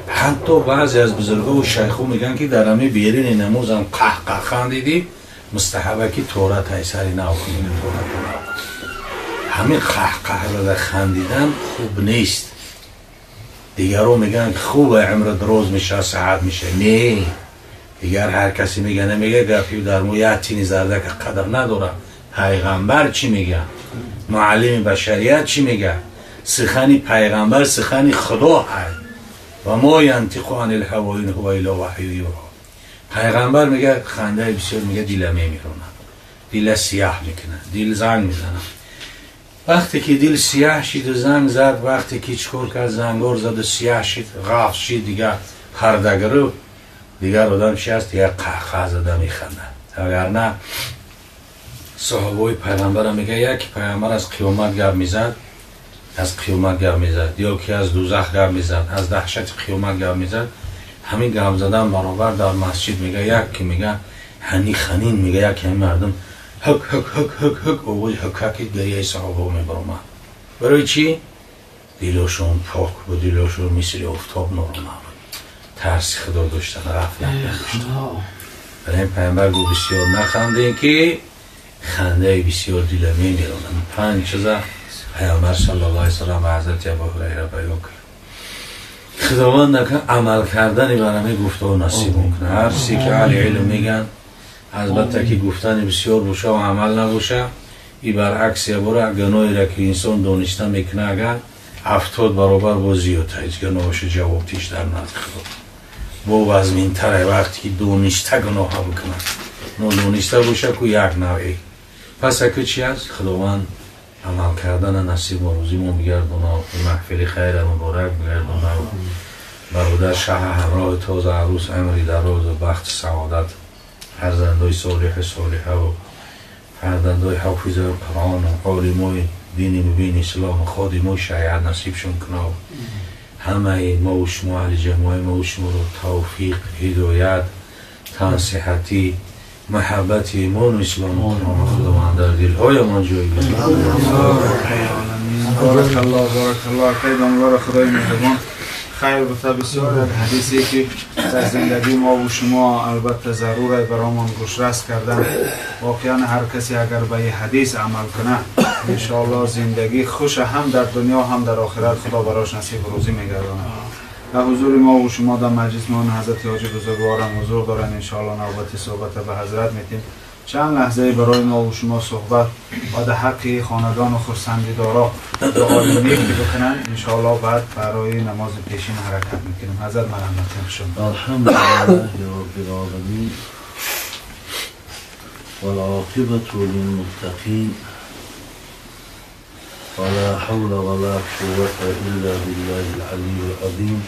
حتی بعضی از بزرگا و شیخو میگن که در همین بیرین نماز هم قه خندیدی مستحبه که طهارت های سری ناکنی. همین قهقه را خندیدن خوب نیست. دیگرو میگن که خوبه عمر دراز میشه صحت میشه. نه، دیگر هر کسی میگه نمیگه گپی در مویت تینی زرده که قدر نداره. پیغمبر چی میگه؟ معلم بشریت چی میگه؟ سخنی پیغمبر سخنی خدا هست و ما ینطق عن الهوی ان هو الا وحی یوحی. پیغمبر میگه خنده بسیار میگه دل میمیرونه، دل سیاه میکنه، دل زنگ میزنه. وقتی که دل سیاه شید و زنگ زد، وقتی که چکور کرد زنگار زد و سیاه شید غاف شید، دیگه پرده گرفت، دیگر آدم شست دیگه قهقه زده میخنده. اگر نه صحابه پیغمبر میگه یک پیغمبر از قیامت گپ میزد، از قیامت گپ میزد، یا که از دوزخ گپ میزد، از دهشت قیامت گپ میزد. همین گپ زدن برابر در مسجد میگه یک که میگه هنی خنین، میگه یک همین مردم حک حک حک حک حک اوی حک حک گریه صحابه میبرم. برای چی؟ دلشون پاک بود، دلشون مثل افتاب نورما بود، ترس خدا داشتن، غفلت نداشتن. برای این پیغمبر گفت بسیار نخندین که خنده بسیار دل میمیرونن. 5 چیزا پیامبر صلی الله علیه و سلم و حضرت ابو هریره بیان کرد. خداوند نکن عمل کردنی برای گفته و نصیب میکنه. هر چیزی که اهل علم میگن، البته که گفتن بسیار باشه و عمل نباشه، این برعکس برای گناهی را که انسان دانسته میکنه اگر 70 برابر با زیادتر هیچ گناهش جواب تیش در نزد خدا با وزمین تره. وقتی که دانسته گناه بکنه، نادانسته باشه که یک نوعی. پس اگه چی هست؟ خداوند عمل کردن نصیب و روزیمون بگردونه، محفل خیر مبارک بگردونه، برادر شه همراه تازه عروس عمری دراز و بخت سعادت، فرزندای صالح صالحه و فرزندای حافظ قرآن و عالمای دین مبین اسلام خادمای شریعت نصیبشون کنه. همه ما و شما اهل جماعه ما و شما رو توفیق، هدایت، تنصیحتی، محبت ایمان و اسلام کنه. خداوند در دلهای ما جای بده. بارک الله بارک الله. پیغمبر خدای مهربان خیر بتا بسیار در حدیثی که در زندگی ما و شما البته ضروره برامون گوشرس کردن. واقعا هر کسی اگر به این حدیث عمل کنه انشاءالله زندگی خوش هم در دنیا هم در آخرت خدا براش نصیب روزی میگردونه. در حضور ما و شما در مجلس میان حضرت حاجی بزرگوارم حضور دارن. انشاءالله نوبت صحبت به حضرت میتیم. چند لحظه برای ما و شما صحبت و در حق خاندان و خرسندیدارا دعای نیکی بکنن. انشاءالله بعد برای نماز پیشین حرکت میکنیم. حضرت مرحمت شما. الحمدلله رب العالمین والعاقبة للمتقین ولا حول ولا قوة إلا بالله العلي العظيم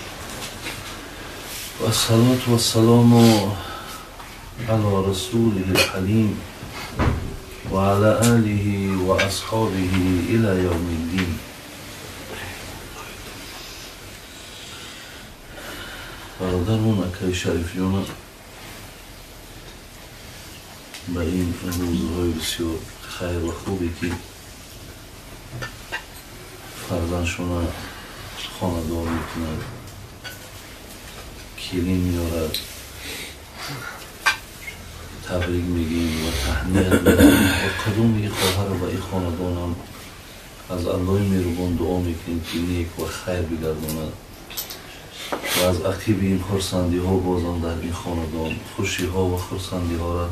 والصلاة والسلام على رسوله الحليم وعلى آله وأصحابه إلى يوم الدين. برادرمون اکای شریفیان به این روزهای بسیار خیر و خوبی که فرزندشون خاندار میکنند، کلیم میارد، تبریک میگیم و تهنیت میگیم و کدوم یک خواهر و این خاندان هم از الله مهربان دعا میکنیم که نیک و خیر بگرداند و از عقیب این خرسندی ها بازم در این خاندان خوشی ها و خرسندی ها را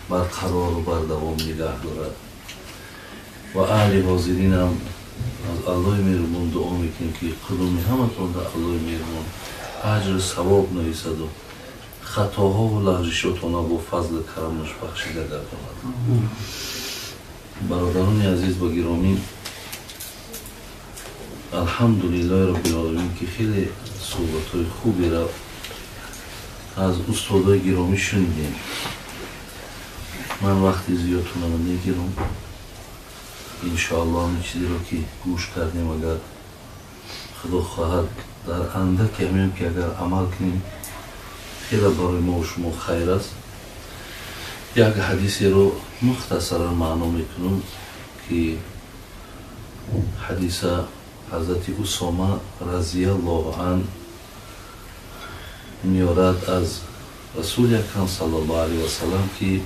برقرار و بردوام نگه دارد و اهل حاضرین هم از الله مهربان دعا میکنیم که کدومی همتون در الله مهربان اجر ثواب نویسد و خطاها و لغزشاتونا با فضل کرمش بخشیده گرداند. برادران عزیز و گرامی، الحمدلله رب العالمین که خیلی صحبت‌های خوبی را از استادای گرامی شنیدیم. من وقتی زیادتون رو نگیرم، انشاءالله همین چیزی رو که گوش کردیم اگر خدا خواهد در اندک همیم که اگر عمل کنیم خیلی برای ما و شما خیر است. یک حدیثی رو مختصرا معنا میکنم که حدیث حضرت اسامه رضی الله عنه میارد از رسول اکرم صلی الله علیه و سلم که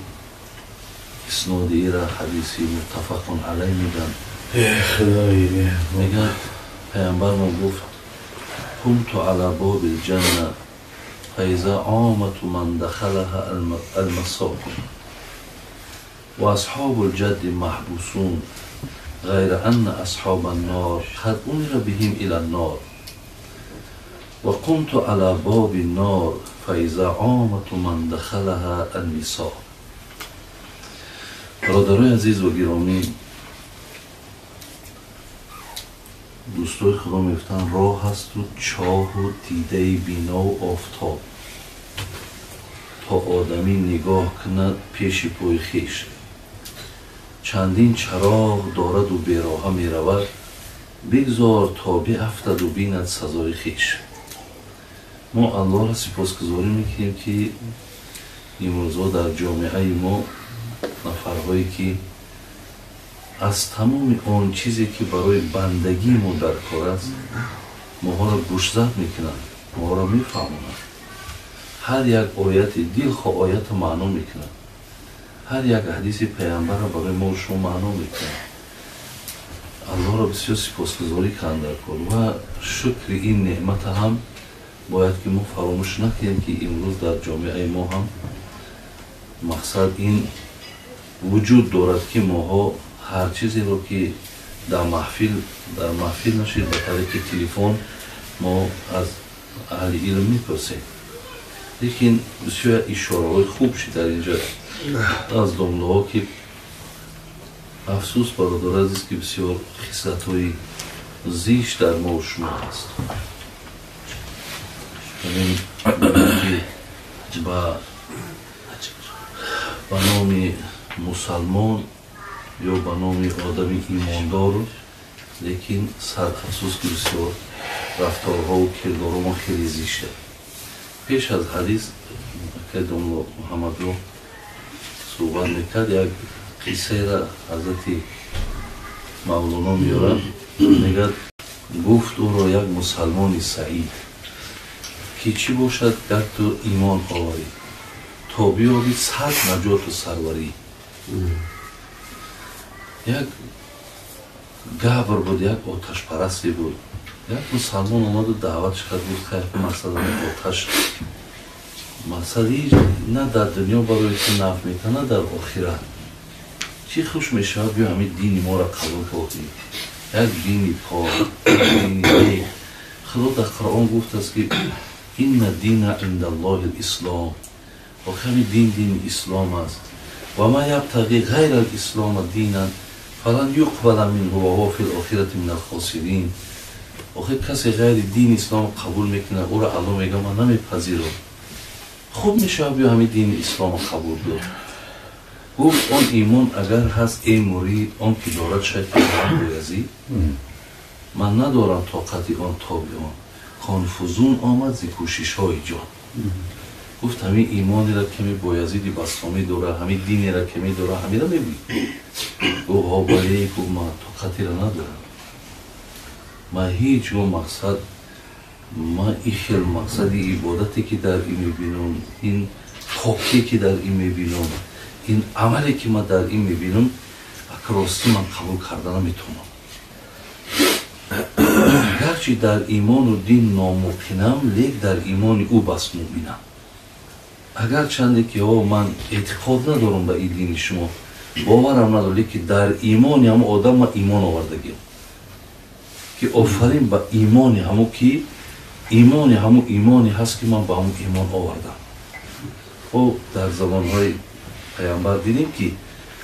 اسناد ای را حدیثی متفق علیه میگن میگن پیامبر ما گفت كنت على باب الجنة فإذا عامت من دخلها المصائب وأصحاب الجد محبوسون غير أن أصحاب النار قد أمر بهم إلى النار وقمت على باب النار فإذا عامت من دخلها النساء. برادرای عزیز و گرامی، دوستای خدا میفتن راه هست و چاه و دیده بینا و آفتاب تا آدمی نگاه کند پیش پای خیش. چندین چراغ دارد و بیراه می رود، بگذار تا بیفتد و بیند سزای خیش. ما الله را سپاسگزاری میکنیم که امروزها در جامعه ما نفرهایی که از تمام آن چیزی که برای بندگی ما در کار است ما را گوشزد میکنند، ما را میفهمونند. هر یک آیت دل خواه آیت معنا میکنند، هر یک حدیث پیامبر را برای ما شما معنا میکنند. الله را بسیار سپاسگزاری کنند در کار و شکر این نعمت هم باید که ما فراموش نکنیم که امروز در جامعه ما هم مقصد این وجود دارد که ماها هر چیزی رو که در محفل نشید به طریق تلفن ما از اهل علم میپرسیم. لیکن بسیار اشاره های خوب شد در اینجا از جمله ها که افسوس برادر عزیز که بسیار خصلت های زیش در ما و شما هست. یعنی به نام مسلمان یا به نام آدم ایماندار، لیکن سر افسوس که بسیار رفتارها و کردارها ما خیلی زیشته. پیش از حدیث که دملا محمد رو صحبت میکرد، یک قصه را حضرت مولانا میارن، میگه گفت او را یک مسلمان سعید که چی باشد در تو ایمان آوری تا بیابی صد نجات و سروری. یک گبر بود، یک آتش پرستی بود، یک مسلمان آمد و دعوتش کرد بود خیلی مقصد آتش مقصدی نه در دنیا برای تو نفع میکنه، در آخرت چی خوش میشه بیا همین دینی ما را قبول کنی، یک دینی پاک، دینی نیک. خدا در قرآن گفت است که این دین عند الله الاسلام، و همین دین اسلام است. و ما یبتغی غیر الاسلام دینا فلن یقبل منه و هو فی الاخرة من الخاسرین. آخه کسی غیر دین اسلام قبول میکنه او را الله میگه من نمیپذیرم. خوب میشه بیا همین دین اسلام قبول دار. گفت آن ایمان اگر هست ای مرید آن که دارد شاید بایزی، من ندارم طاقت آن تابعان، کانفوزون آمد زی کوشش های جان. گفت همین ایمانی را که می بایزیدی بستامی داره، همین دینی را که می داره، همین را می بی. گفت ها بایی گفت من طاقتی را ندارم. من هیچ مقصد، من ایخیل مقصدی عبادتی که در این می بینم، این پاکی که در این می بینم، این عملی که من در این می بینم اکراستی من قبول کردن میتونم. گرچه در ایمان و دین ناممکنم، لیک در ایمان او بس مؤمنم. اگر چنده که من اعتقاد ندارم به این دین شما، باورم ندارم، لیکن در ایمان هم آدم ما ایمان آوردگیم که آفرین به ایمان همو که ایمانی هست که من به همون ایمان آوردم. و در زمانهای پیامبر دیدیم که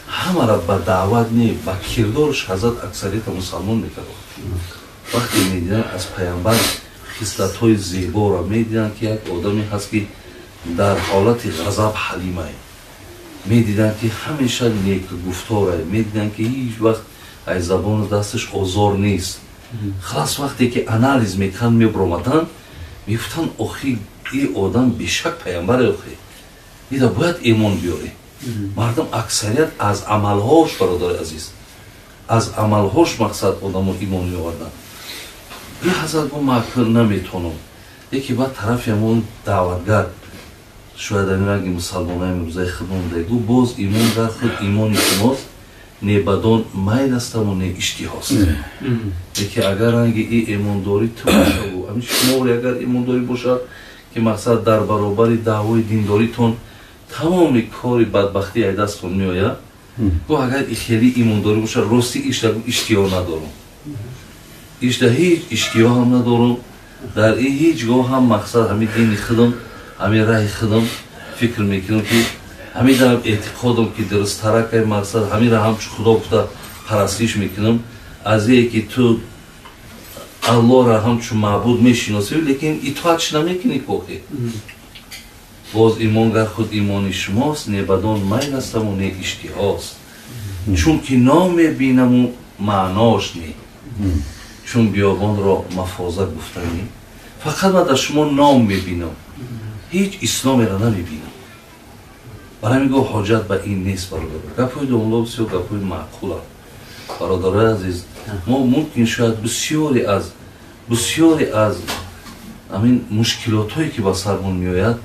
همه را به دعوت نه به کردارش حضرت اکثریت مسلمان میکرد. وقتی میدیدن از پیامبر خصلت‌های زیبا را میدیدن که یک آدمی هست که در حالت غضب حلیمه، میدیدن که همیشه نیک گفتاره، میدیدن که هیچ وقت از زبان دستش آزار نیست. خلاص وقتی که انالیز میکن میبرامدن میفتن آخی این آدم بیشک پیامبر آخی ایده باید ایمان بیاره. مردم اکثریت از عملهاش برادر عزیز، از عملهاش مقصد آدم رو ایمان میوردن. این حضرت با مکر نمیتونم یکی بعد طرف همون دعوتگر شاید همین اگه مسلمان های مروزه خدمون دیگو باز ایمان در خود ایمانی شماست نه بدان میل است و نه اشتهاست. یکی اگر رنگی این ایمانداری تو باشه و همین شما اگر ایمانداری باشه که مقصد در برابر دعوای دینداریتون تمام کاری بدبختی از دستتون میآید و اگر خیلی ایمانداری باشه راستی اشتها ندارم، هیچ اشتها هم ندارم، در این هیچگاه هم مقصد همین دین خودم همین راه خودم فکر میکنم که همین در اعتقادم که درست ترک مقصد همین را هم خدا گفته پرستش میکنم از اینکه تو الله را هم چون معبود میشناسی لیکن اطاعتش نمیکنی کوخی باز ایمانگر خود ایمان شماست نه بدان میل است و نه اشتهاست چون که نام بینم و معناش نی چون بیابان را مفازه گفتنی فقط من در شما نام میبینم هیچ اسلامی را نمیبینم برای میگو حاجت به این نیست برادر گپوی دونلو بسیار گپوی معقول برادر عزیز ما ممکن شاید بسیاری از همین مشکلات هایی که با سرمون میآید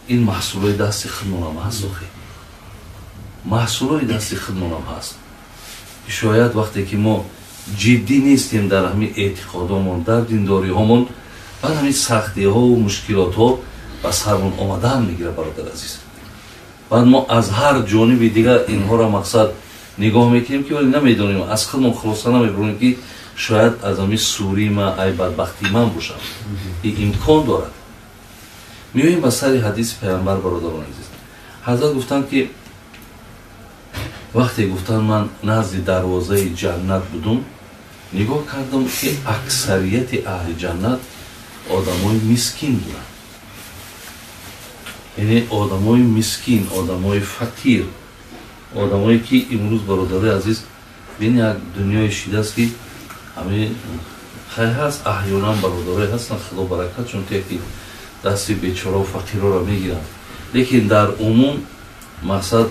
این محصولای دست خودمون هم هست محصولای دست خودمون هم هست شاید وقتی که ما جدی نیستیم در همین اعتقادمون در دینداری همون بعد همین سختی ها و مشکلات ها با سرمون آمده هم میگیره برادر عزیز بعد ما از هر جانب دیگر اینها را مقصد نگاه میکنیم که ولی نمیدونیم از خودمون خلاصه نمیبرونیم که شاید از همین سوری من ای بدبختی من باشم این امکان دارد میاییم به سر حدیث پیامبر برادران عزیز حضرت گفتن که وقتی گفتن من نزد دروازه جنت بودم نگاه کردم که اکثریت اهل جنت آدمای مسکین بودن یعنی آدمای مسکین آدمای فقیر آدمایی که امروز برادر عزیز بین یک دنیای شیده است که همه خیلی هست احیانا برادرای هستن خدا برکت چون که دستی بیچاره و فقیرها را میگیرن لیکن در عموم مقصد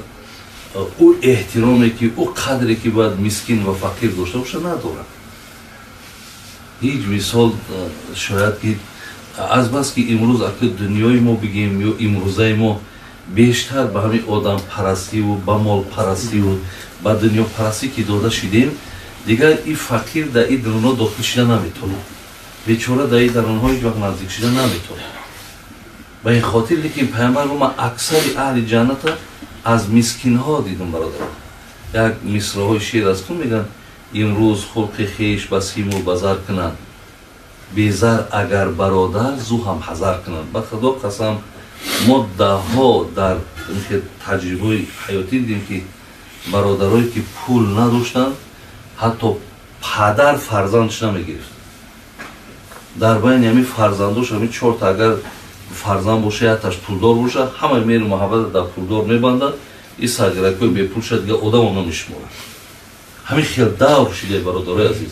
او احترامی که او قدری که باید مسکین و فقیر داشته باشه ندارن هیچ مثال شاید که از بس که امروز اگه دنیای ما بگیم یا امروزه ما بیشتر به همین آدم پرستی و به مال پرستی و به دنیا پرستی که داده شدیم دیگر این فقیر در این درونها داخل شده نمیتونه بیچاره در این درونها هیچ وقت نزدیک شده نمیتونه به این خاطر لیکن پیامبر ما اکثر اهل جنت از مسکین ها دیدم برادر یک مصرع های شعر از کن میگن امروز خلق خیش بسیم و بزر کنند بیزر اگر برادر زو هم حذر کنند به خدا قسم ما دهها در تجربه حیاتی دیدیم که برادرایی که پول نداشتن حتی پدر فرزندش نمیگرفت در بین همین فرزنداش همین 4 تا اگر فرزند باشه حتیش پولدار باشه همه میر محبت در پولدار میبندن این سگرکوی بی پول شد دیگه آدم هم نمیشموره همین خیلی دور شده برادرای عزیز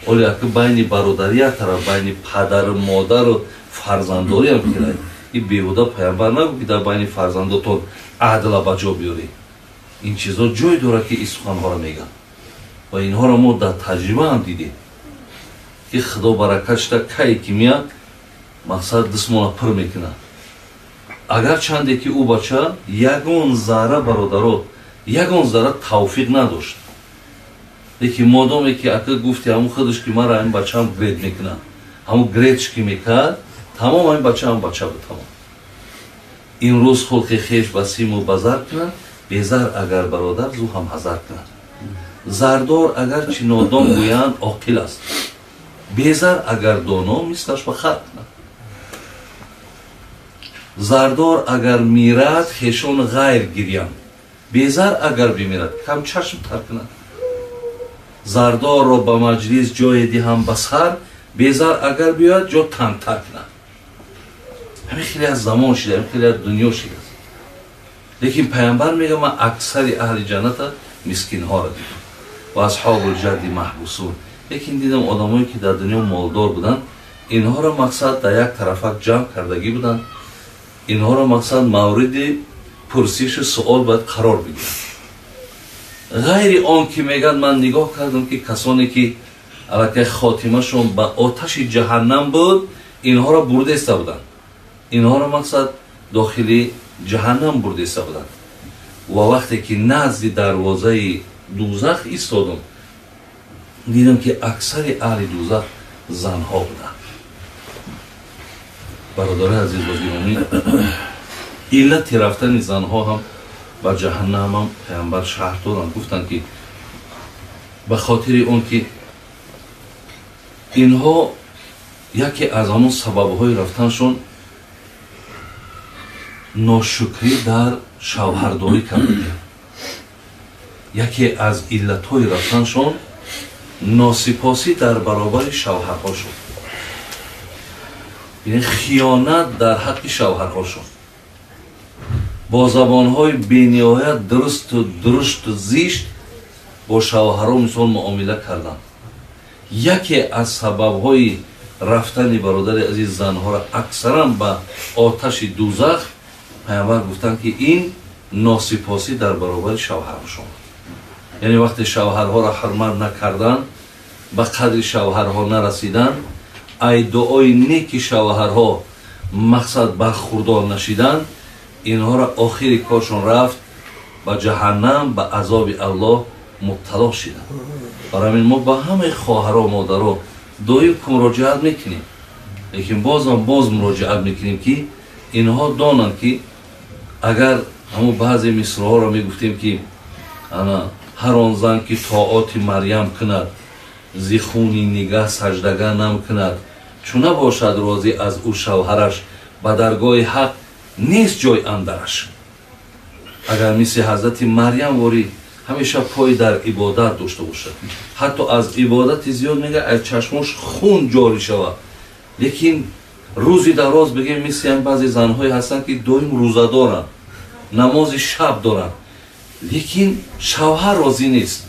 ولی اگه بین برادری یک طرف بین پدر و مادر و فرزنداری هم کنید این بیهوده پیامبر نگو که در بین فرزنداتون عدل بجا بیاری این چیزا جای داره که این سخنها را میگن و اینها را ما در تجربه هم دیدیم که خدا برکتش در کی که میاد مقصد دستمون پر میکنه اگر چنده که او بچه یگان ذره برادرها یگان ذره توفیق نداشت لیکن مادامی که اگر گفتی همون خودش که من را این بچه هم گرید میکنه همون گریدش که میکرد تمام این بچه هم بچه بود تمام این روز خلق خیش بسیم و بزر کنن بیزر اگر برادر زو هم حذر کنن زردار اگر چی نادان گویند عاقل است بیزر اگر دانا مثلش به خط کنن زردار اگر میرد خیشان غیر گیریم بیزر اگر بمیرد کم چشم تر کنن زردار را به مجلس جای دیهم بسر بیزر اگر بیاد جا تنگ تر کنن همین خیلی از زمان شده همین خیلی از دنیا شده لیکن پیامبر میگه من اکثر اهل جنت مسکین ها را دیدم و اصحاب الجد محبوسون لیکن دیدم آدمایی که در دنیا مالدار بودن اینها را مقصد در یک طرفک جمع کردگی بودن اینها را مقصد مورد پرسش سوال باید قرار بگیرن غیر آن که میگن من نگاه کردم که کسانی که البته خاتمه شون به آتش جهنم بود اینها را برده ایسته بودن اینها را مقصد داخل جهنم برده ایسته بودن و وقتی که نزد دروازه دوزخ ایستادم دیدم که اکثر اهل دوزخ زنها بودن. برادر عزیز و گرامی، علت رفتن زنها هم به جهنم هم پیامبر شرح دادن، گفتن که به خاطر اون که اینها یکی از همون سببهای رفتنشون ناشکری در شوهرداری کردن. یکی از علتهای رفتنشون ناسپاسی در برابر شوهرها شد، یعنی خیانت در حق شوهرها شد. با زبانهای بی‌نهایت درشت و زشت با شوهرها مثال معامله کردن. یکی از سببهای رفتن برادر عزیز زنها را اکثرا به آتش دوزخ پیامبر گفتن که این ناسپاسی در برابر شوهرها شد. یعنی وقتی شوهرها را حرمت نکردن، به قدر شوهرها نرسیدن، ای دعای نیک شوهرها مقصد برخوردار نشیدن، اینها را آخر کارشون رفت به جهنم، به عذاب الله مبتلا شدن. برای همین ما با همه خواهرها و مادرها دایم مراجعت میکنیم، لیکن باز مراجعت میکنیم که اینها دانن که اگر همون بعضی مصرها را میگفتیم که هر آن زن که طاعات مریم کند زی خونی نگاه سجدگاه نم کند، چون نباشد راضی از او شوهرش، به درگاه حق نیست جای اندرش. اگر مثل حضرت مریم واری همیشه پای در عبادت داشته باشد، حتی از عبادت زیاد میگه از چشمش خون جاری شود، لیکن روزی دراز بگیم مثل هم بعضی زنهای هستن که دایم روزه دارن، نماز شب دارن، لیکن شوهر راضی نیست.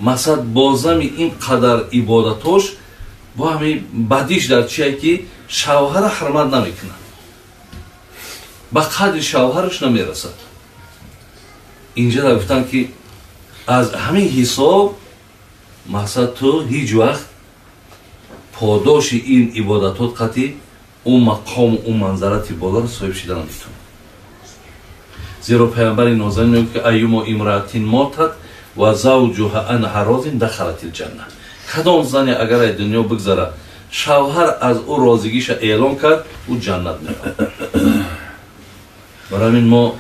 مثلا بازم این قدر عبادتاش با همین بدیش در چیه که شوهر حرمت نمیکنه، به قدر شوهرش نمیرسد. اینجا را گفتن که از همین حساب مثلا تو هیچ وقت پاداش این عبادتات قطعی اون مقام و اون منظرت بالا را صاحب شدن نمیتونه. زیرا پیامبر نازنین میگه که ایما امرأتین ماتت و زوجها عن حراز دخلت الجنه. کدام زنی اگر از دنیا بگذره شوهر از او راضیگیش اعلان کرد، او جنت میره. برای همین ما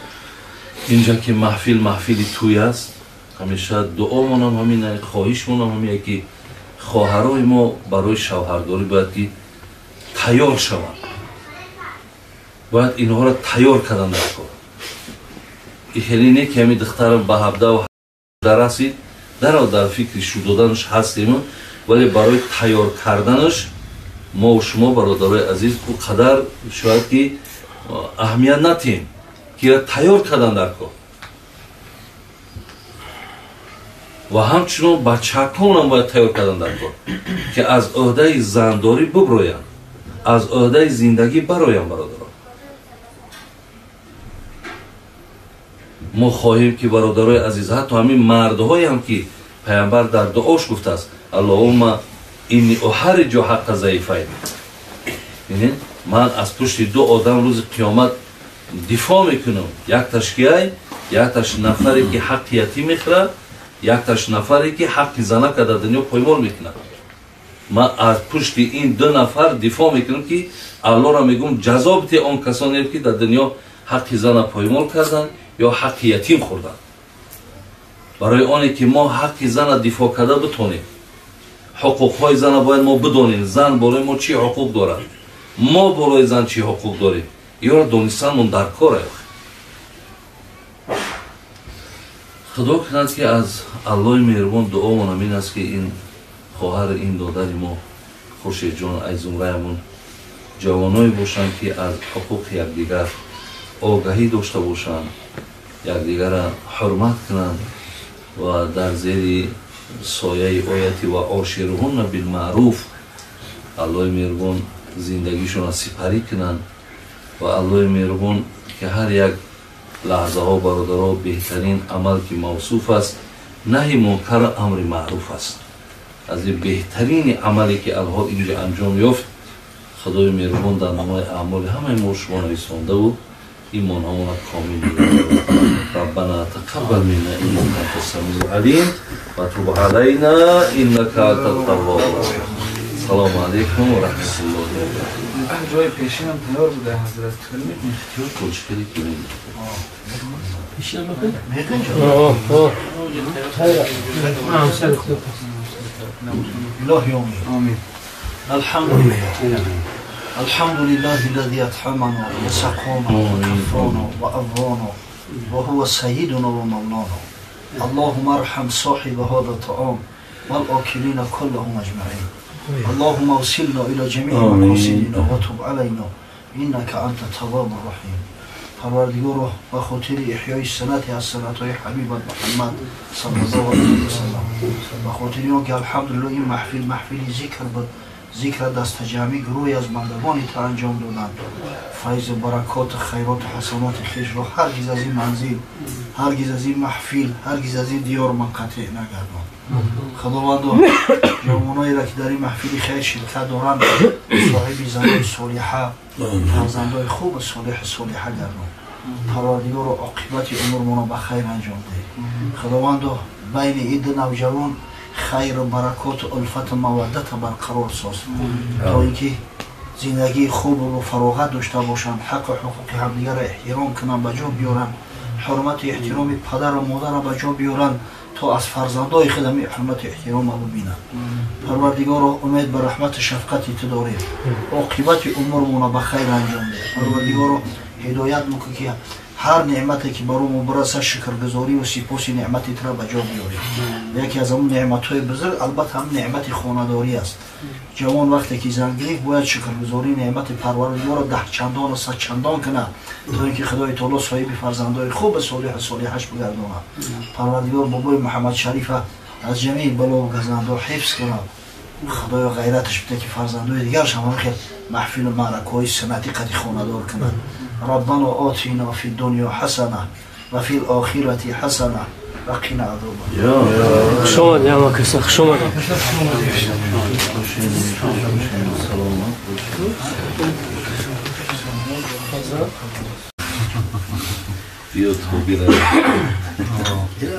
اینجا که محفل توی است، همیشه دعامون هم همینه، خواهشمون هم همینه که خواهرای ما برای شوهرداری باید که تیار شوند، باید اینها را تیار کردن در کار. این خیلی نه که همین دخترم به 17 و 18 رسید در فکر شدودنش هستیم، ولی برای تیار کردنش ما و شما برادرای عزیز او قدر شاید که اهمیت ندیم که تیار کردن در کار. و همچنان بچه‌کان هم باید تیار کردن در کار که از عهده زنداری ببروین، از عهده زندگی براین. برادران ما خواهیم که برادرای عزیز، حتی همین مردهایی هم که پیامبر در دعاش گفته است اللهم اینی احرج حق ضعیفین، یعنی من از پشت دو آدم روز قیامت دفاع میکنم، یکتاش نفری که حق یتیم میخوره، یکتاش نفری که حق زنه که در دنیا پایمال میکنه. من از پشت این دو نفر دفاع میکنم که الله را میگم جزا بده آن کسانی که در دنیا حق زنه پایمال کردن یا حق یتیم خوردن. برای آنی که ما حق زن دفاع کرده بتونیم، حقوقهای زن باید ما بدونیم، زن بالای ما چی حقوق دارد، ما بالای زن چی حقوق داریم، یا را دانستن در کاره. خدا کند که از الله مهربان دعامون همین است که این خواهر این دادر ما خورشید جان ای زمره‌مون جوانایی باشند که از حقوق یکدیگر آگاهی داشته باشند، یکدیگر را حرمت کنند و در زیر سایه آیتی و عاشرهن بالمعروف الله مهربان زندگیشون را سپری کنند و الله مهربان که هر یک لحظه ها برادرها بهترین عمل که موصوف است نهی منکر امر معروف است. از این بهترین عملی که الها اینجا انجام یافت، خدای مهربان در نمای اعمال همه ما شما رسانده و ایمان همون کامل بیاره. ربنا تقبل منا انك انت السميع العليم وتب علينا انك انت التواب الرحيم. سلام علیکم و رحمت الله و برکاته. جای پیشینم تیار بوده حضرت خیلی اختیار کلشکری کنیم. پیشینم بخیر؟ إلهي يومي آمین. الحمد لله الذي أطعمنا وسقانا وكفانا وأغوانا وهو سيدنا ومولانا. اللهم ارحم صاحب هذا الطعام والآكلين كلهم أجمعين. اللهم اوصلنا إلى جميع مقاصدنا وتب علينا إنك أنت التواب الرحيم. پروردگار و خاطر احیای سنت از سنت‌های حبیبت محمد صلی الله علیه و سلم و خاطر اینکه الحمدلله این محفلی ذکر بود، ذکر دست جمعی گروهی از بندگان تا انجام دادند. فیض برکات خیرات و حسنات خویش را هرگز از این منزل، هرگز از این محفل، هرگز از این دیار منقطع نگردان. خداوند جوانایی را که در این محفل خیر شرکت دارند صاحب زنان صالحه، فرزندای خوب صالحه گردان. پروردگار عاقبت امورمان به خیر انجام ده. خداوند بین این نوجوان خیر و برکات و الفت و مودت برقرار ساز تا اینکه زندگی خوب و فراغت داشته باشند، حق و حقوق همدیگر را احترام کنند، به جا بیارند، حرمت و احترام پدر و مادر را به جا بیارند تا از فرزندای خود حرمت و احترام را ببینند. پروردگار امید به رحمت و شفقت تو داریم، عاقبت امورمون به خیر انجام ده. پروردگار هدایت میکنه که هر نعمتی که برامون برسه شکرگزاری و سپاس نعمتی را به جا بیاریم. یکی از اون نعمت‌های بزرگ البته هم نعمت خانه‌داری است. جوان وقتی که زن گرفت باید شکرگزاری نعمت پروردگار را 10 چندان و 100 چندان کنه تا اینکه خدای تعالی صاحب فرزندای خوب صالحش بگردونه. پروردگار بابای محمد شریف از جمیع بلا و گزنده حفظ کنه. خدای غیرتش بده که فرزندای دیگرش هم خیلی محفل و معرکه‌های سنتی قدی خانه‌دار کنه. ربنا آتینا فی الدنیا حسنه و فی الاخرة حسنه و قنا عذاب النار. شما دیگه کسی شما بیا تو بیرم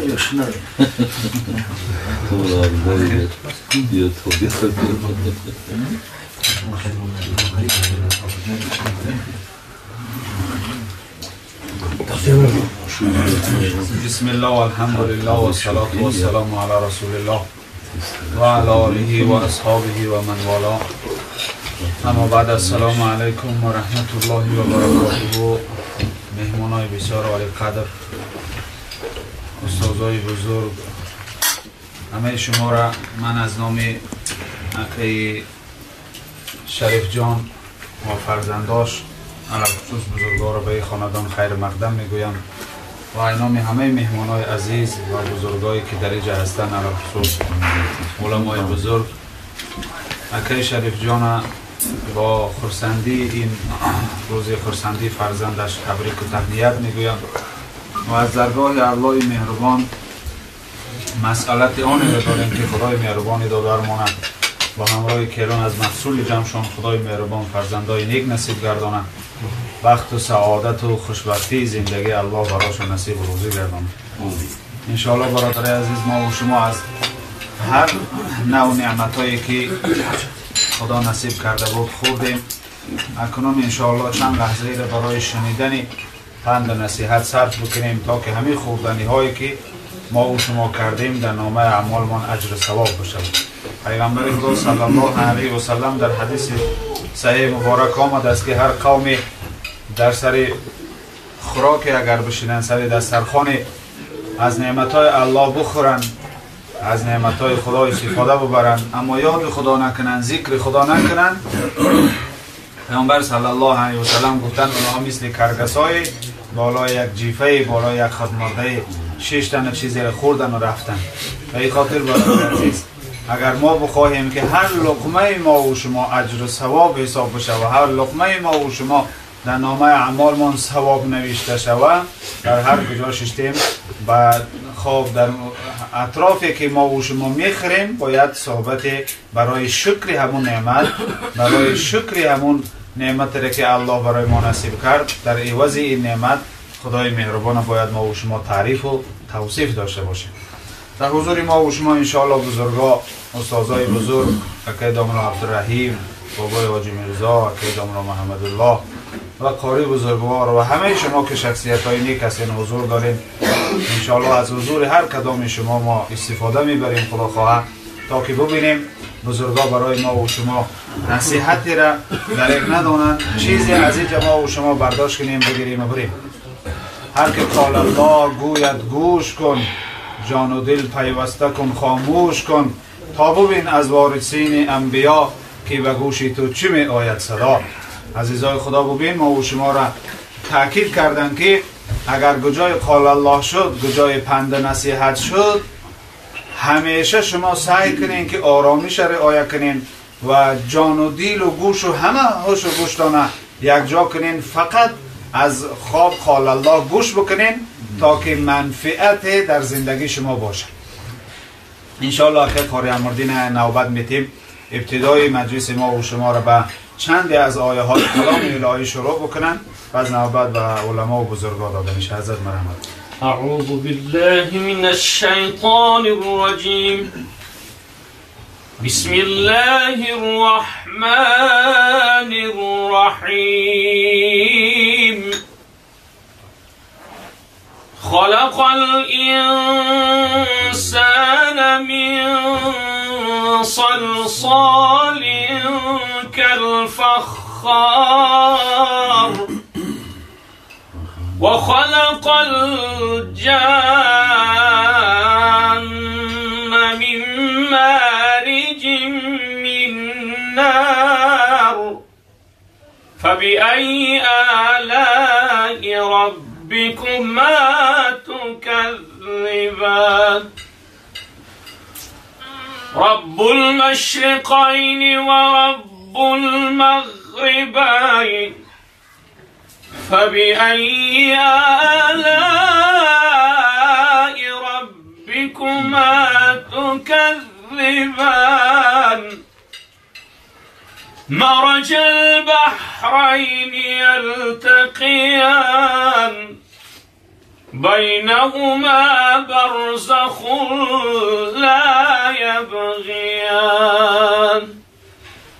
یا شنه بیا تو بیرم بسم الله والحمد لله والصلاة والسلام على رسول الله وعلى آله وأصحابه ومن والاه. اما بعد السلام علیکم و رحمت الله و برکاته. مهمانای بسیار عالی قدر، استادای بزرگ، همه شما را من از نام اکی شریف جان و فرزنداش علی خصوص بزرگوار به خاندان خیر مقدم میگویم و اینام همه مهمانای عزیز و بزرگایی که در اینجا هستند، علی خصوص علمای بزرگ. اکی شریف جان با خرسندی این روز خرسندی فرزندش تبریک و تهنیت میگویم و از درگاه الله مهربان مسئلت آنی را داریم که خدای مهربانی دادرمانه با همراه کلان از محصول جمعشان خدای مهربان فرزندای نیک نصیب گردانه، بخت و سعادت و خوشبختی زندگی الله براشون نصیب و روزی گردانه. انشاءالله برادر عزیز، ما و شما از هر نوع نعمتایی که خدا نصیب کرده بود خوردیم. اکنون انشاءالله چند لحظه را برای شنیدن پند و نصیحت صرف بکنیم تا که همه خوردنی هایی که ما و شما کردیم در نامه اعمالمان اجر ثواب بشه. پیغمبر خدا صلی الله علیه و سلم در حدیث صحیح مبارک آمد است که هر قومی در سر خوراک اگر بشینن سر دسترخوان از نعمتهای الله بخورن، از نعمتهای خدا استفاده ببرن، اما یاد خدا نکنن، ذکر خدا نکنن، پیامبر صلی الله علیه و سلم گفتن اونها مثل کرگسای بالای یک جیفه، بالای یک خدمرده 6 تن چیزی را خوردن و رفتن. به این خاطر برادر عزیز، اگر ما بخواهیم که هر لقمه ما و شما اجر و ثواب حساب بشه و هر لقمه ما و شما در نامه اعمالمان ثواب نوشته شود، در هر کجا ششتیم و خواب در اطرافی که ما و شما میخوریم باید صحبت برای شکر همون نعمت، برای شکر همون نعمتی را که الله برای ما نصیب کرد، در عوض این نعمت خدای مهربان باید ما و شما تعریف و توصیف داشته باشیم. در حضور ما و شما انشاءالله بزرگا، استادای بزرگ، اکای داملا عبدالرحیم، بابای حاجی میرزا، اکای داملا محمد الله و قاری بزرگوار و همه شما که شخصیت های نیک هستین حضور دارین، انشاءالله از حضور هر کدام شما ما استفاده میبریم خدا خواه، تا که ببینیم بزرگا برای ما و شما نصیحتی را دریغ ندانند، چیزی از این ما و شما برداشت کنیم بگیریم و بریم. هر که قال الله گوید گوش کن، جان و دل پیوسته کن خاموش کن، تا ببین از وارثین انبیا که به گوشی تو چی می آید صدا. عزیزای خدا ببین ما و شما را تاکید کردن که اگر گجای قال الله شد، گجای پند نصیحت شد، همیشه شما سعی کنین که آرامش را رعایت کنین و جان و دل و گوش و همه هوش و گوشتانه یک جا کنین، فقط از خواب قال الله گوش بکنین تا که منفعت در زندگی شما باشه. انشاءالله که قاری امردین نوبت میتیم ابتدای مجلس ما و شما را به چندی از آیه های کلام الهی شروع بکنن، بعد نوبت به علما و بزرگان داده میشه. حضرت مرحمت. أعوذ بالله من الشيطان الرجيم. بسم الله الرحمن الرحيم. خلق الإنسان من صلصال كالفخار وخلق الجان من مارج من نار فبأي آلاء ربكما تكذبان رب المشرقين ورب المغربين فبأي آلاء ربكما تكذبان مرج البحرين يلتقيان بينهما برزخ لا يبغيان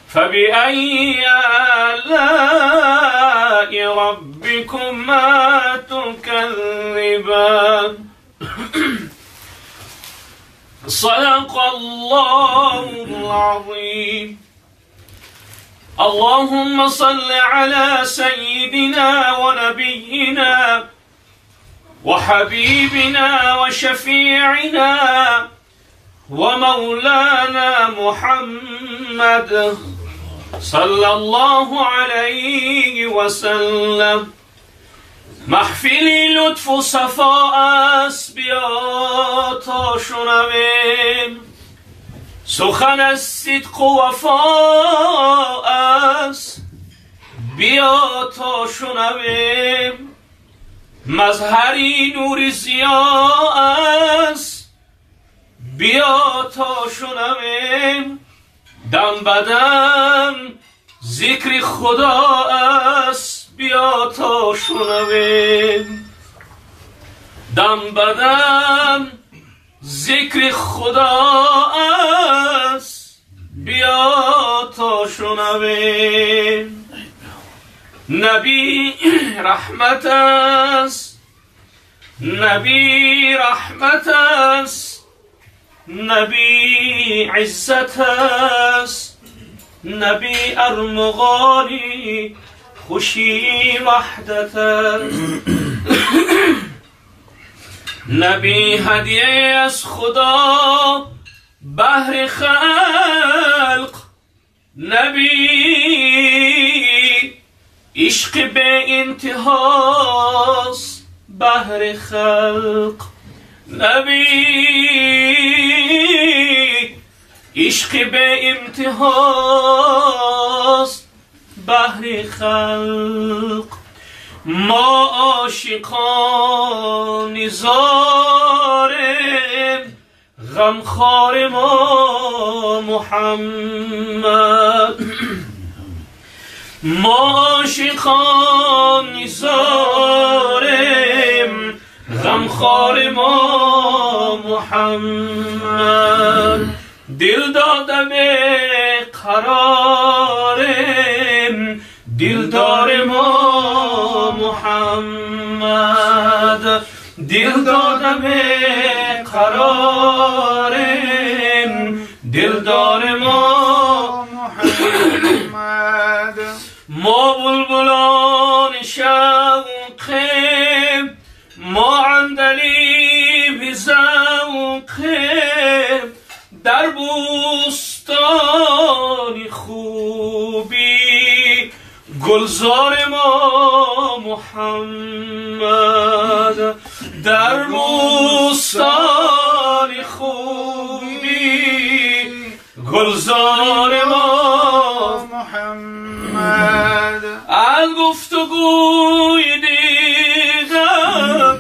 فبأي آلاء ربكما تكذبان صدق الله العظيم. اللهم صل على سيدنا ونبينا وحبيبنا وشفيعنا ومولانا محمد صلى الله عليه وسلم. محفلی لطف و صفا است بیا تا شنویم، سخن از صدق و وفا است بیا تا شنویم، مظهری نور ضیا است بیا تا شنویم، دم بدم ذکر خدا است بیا تا شنویم، دم بدم ذکر خدا است بیا تا شنویم. نبی رحمت است، نبی رحمت است، نبی عزت است، نبی ارمغانی خوشی وحدت است، نبی هدیه از خدا بهر خلق، نبی عشق به انتهاست بهر خلق، نبی عشق به انتهاست بهر خلق. ما عاشقان زاریم، غمخوار ما محمد، ما عاشقان نیزاریم غمخوار ما محمد دل داده به قراریم دلدار ما محمد دل داده به قراریم دلدار ما محمد ما بلبلان شوقیم ما عندلیب ذوقیم در بوستان خوبی گلزار ما محمد در بوستان خوبی گلزار ما محمد از گفتگوی دیگر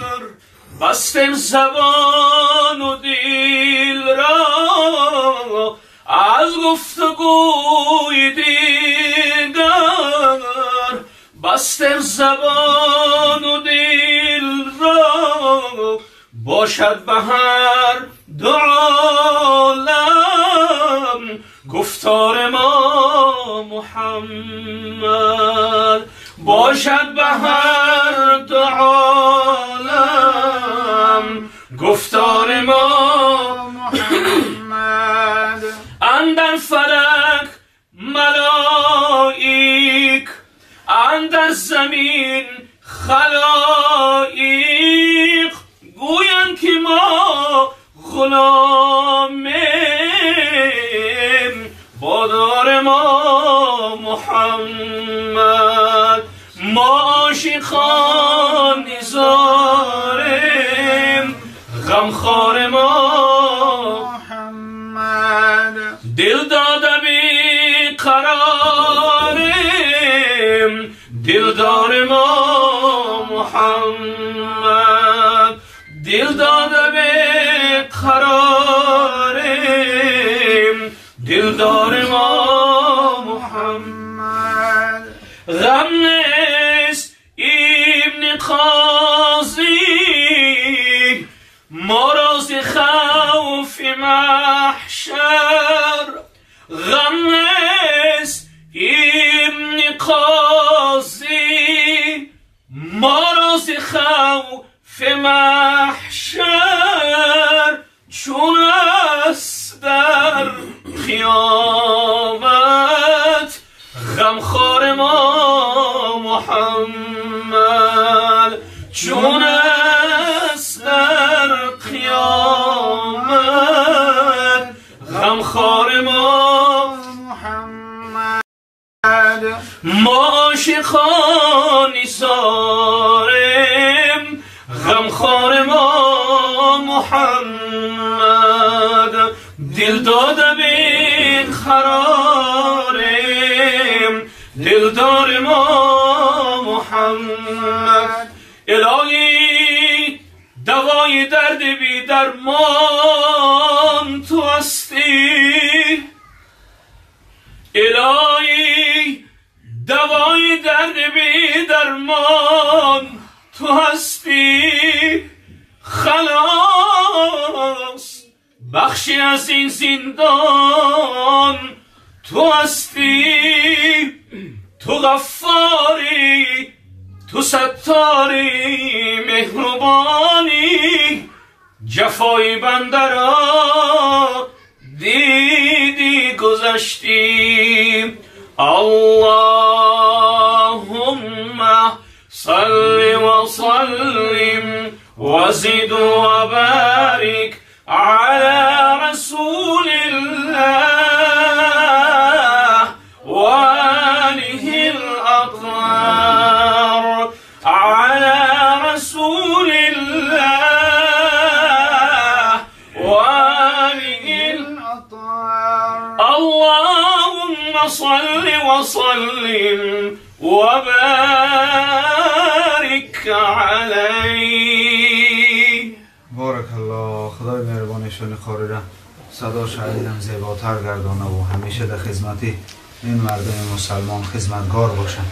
بستم زبان و دل را از گفتگوی دیگر بستم زبان و دل را باشد به هر دو عالم گفتار ما محمد باشد به هر دو عالم گفتار ما محمد اندر فلک ملائک اندر زمین خلائق گویند که ما غلامیم بادار ما محمد ما عاشقان نیزاریم غمخوار ما محمد دل داده بی قراریم دلدار ما محمد دل داده به قراریم دلدار ما محمد غم نیست ابن قاضی ما را ز خوف محشر غم نیست ابن قاضی ما را ز خوف محشر چون است در قیامت غمخوار ما محمد چون است در قیامت غمخوار ما محمد ما عاشقان نیزاریم غمخوار ما محمد دل داده بین قراریم دلدار ما محمد الهی دوای درد بی درمان تو هستی الهی دوای درد بی درمان تو هستی خلاص بخشی از این زندان تو هستی تو غفاری تو ستاری مهربانی جفای بنده را دیدی گذشتی اللهم صل و سلم و زد و بارک على رسول الله وآله الأطهار على رسول الله وآله الأطهار اللهم صل وسلم وبارك عليه. بارک الله. خدای مهربانشون خاردم صدا شاهدم زیباتر گردانه و همیشه در خدمتی این مردم مسلمان خدمتگار باشند.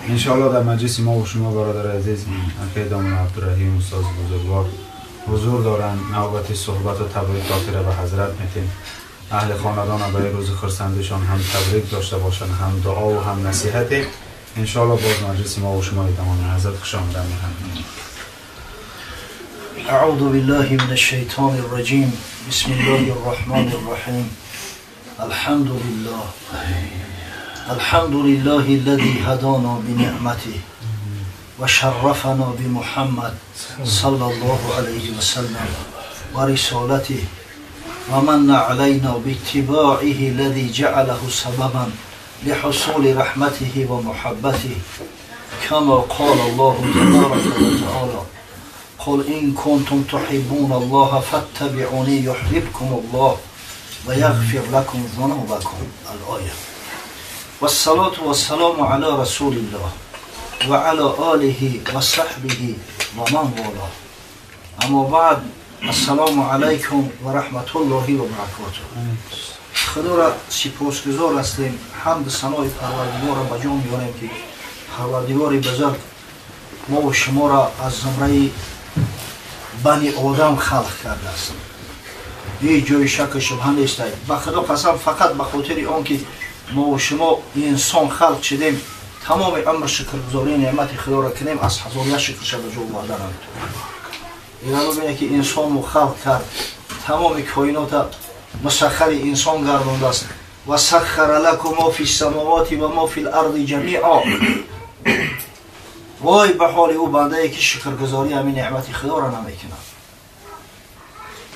انشاءالله در مجلس ما و شما برادر عزیز عقید دامن عبدالرحیم استاد بزرگوار حضور دارند. نوبت صحبت و تبریکاتی را به حضرت میتیم. اهل خاندان برای روز خرسندشان هم تبریک داشته باشند، هم دعا و هم نصیحت. انشاءالله باز مجلس ما و شما دامن حضرت خوش آمدید. اعوذ بالله من الشیطان الرجیم. بسم الله الرحمن الرحیم. الحمد لله الحمد لله الذي هدانا بنعمته وشرفنا بمحمد صلى الله عليه وسلم ورسالته ومن علينا باتباعه الذي جعله سببا لحصول رحمته ومحبته كما قال الله تبارك وتعالى قل إن كنتم تحبون الله فاتبعوني يحببكم الله ويغفر لكم ذنوبكم. الآية. والصلاة والسلام على رسول الله وعلى آله وصحبه ومن والاه. اما بعد، السلام علیکم و رحمت الله و برکاته. خدا را سپاسگزار هستیم، حمد ثنای پروردگار را به جا میاریم که پروردگار بزرگ ما و شما را از زمره بنی آدم خلق کرده است. هیچ جای شک و شبهه نیست. به خدا قسم فقط به خاطر آنکه ما و شما انسان خلق شدیم تمام عمر شکرگزاری نعمت خدا را کنیم، از هزار یک شکر شب جو وعده نمیتونیم. اینا ببینه که انسان رو خلق کرد، تمام کائنات مسخر انسان گردانده است. و سخر لکم ما فی السماوات و ما فی الارض جمیعا. وای به حال او بنده که شکرگزاری همین نعمت خدا را نمیکنه.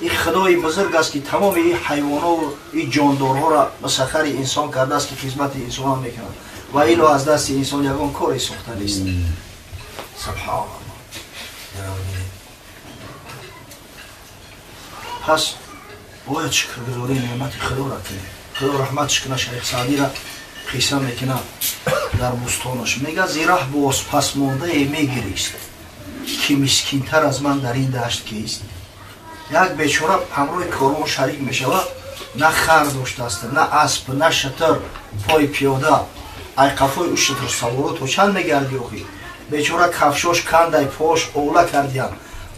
این خدای بزرگ است که تمام این حیوانات و این جاندارها را مسخر انسان کرده است که خدمت انسان میکنه و ایلو از دست انسان یگان کاری ساخته نیست. سبحان الله. پس باید شکرگزاری نعمت خدا را کنیم. خدا رحمتش کنه. شیخ سعدی را قصه میکنه در بستانش، میگه زیراه باز پس مانده میگریست که مسکینتر از من در این دشت کیست. یک بیچاره همراه کاروان شریک میشود، نه خر داشته است، نه اسب، نه شتر، پای پیاده. ای قفای او شتر سوارو تو چند میگردی اوخی؟ بیچاره کفشاش کنده پاش اوله کردیم.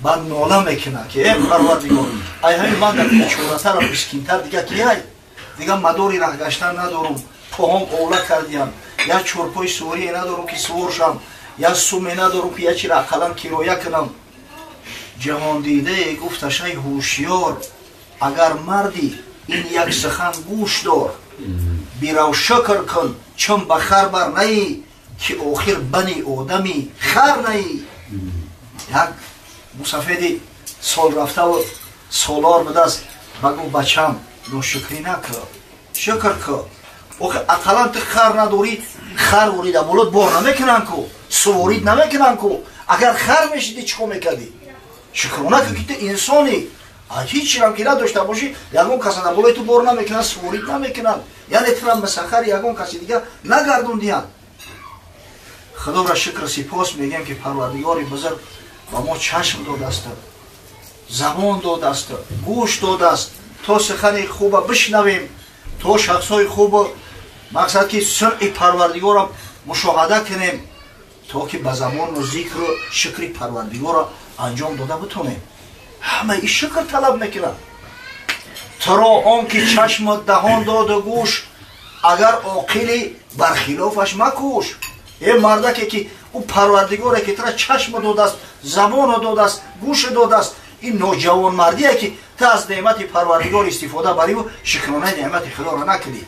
بعد ناله میکنه که ای پروردگار، ای همین من در بیچاره‌تر و مسکینتر دیگه که دیگه مداری راه گشتن ندارم، پاهم اوله کردیم، یا چرپای سواری ندارم که سوارشم، یا سومی ندارم که یکی را اقلا کرایه کنم. جهان دیده گفتش ای هوشیار، اگر مردی این یک سخن گوش دار، بیرو شکر کن چون بخر بر نی که آخر بنی آدمی خر نی. یک مسافری سال رفته و سالار به دست بگو بچم ناشکری نکن، شکر کن. اقلا تو خر نداری، خر وریده بولد بار نمیکنن کو، سوارید نمیکنن کو. اگر خر میشیدی چکو میکردی؟ شکرانه که تو انسانی هیچی هم که نداشته باشی، یگون کسی در بالای تو بار نمیکنن، سوارید نمیکنن، یعنی تو را مسخر یگون کسی دیگه نگردوندین. خدا را شکر سپاس میگیم که پروردگار بزرگ و ما چشم داده است، زبان داده است، گوش داده است تا سخن خوب بشنویم، تا شخصای خوب مقصد که سمع پروردگار را مشاهده کنیم، تا که به زمان و ذکر و شکر پروردگار را انجام داده بتونیم. همه این شکر طلب میکنن. ترا آن که چشم و دهان داد و گوش، اگر عاقلی برخلافش مکوش. این مرده که او پروردگاره که ترا چشم داده است، زبان داده است، گوش داده است، این نوجوان مردیه که تا از نعمت پروردگار استفاده بری و شکرانه نعمت خدا را نکردی.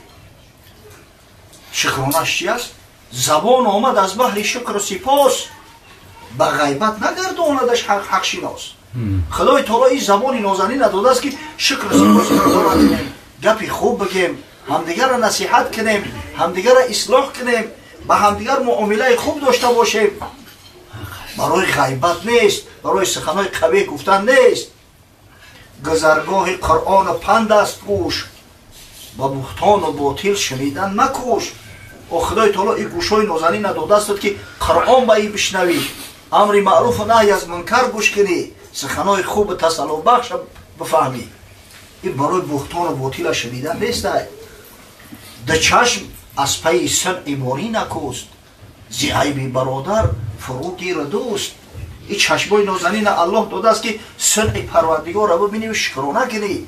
شکرانش چی است؟ زبان آمد از بحر شکر و سپاس، به غیبت نگرداندش حق شناس. خدای تعالی این زبان نازنین نداده است که شکر و سپاس خدا را کنیم، گپی خوب بگیم، همدیگر را نصیحت کنیم، همدیگر را اصلاح کنیم، با همدیگر معامله خوب داشته باشیم. برای غیبت نیست، برای سخنهای قبیح گفتن نیست. گذرگاه قرآن و پند است گوش، با بهتان و باطل شنیدن مکوش. و خدای تعالی این گوشای نازنین نداده است که قرآن با این بشنوی، امر معروف و نهی از منکر گوش کنی، سخنهای خوب تسلی بخش بفهمی. این برای بهتان و باطل شنیدن نیست. ده چشم از پی صنع باری نکوست زی عیب برادر فرو گیر دوست. این چشمای نازنین الله داده است که صنع پروردگار را ببینی و شکرانه کنی.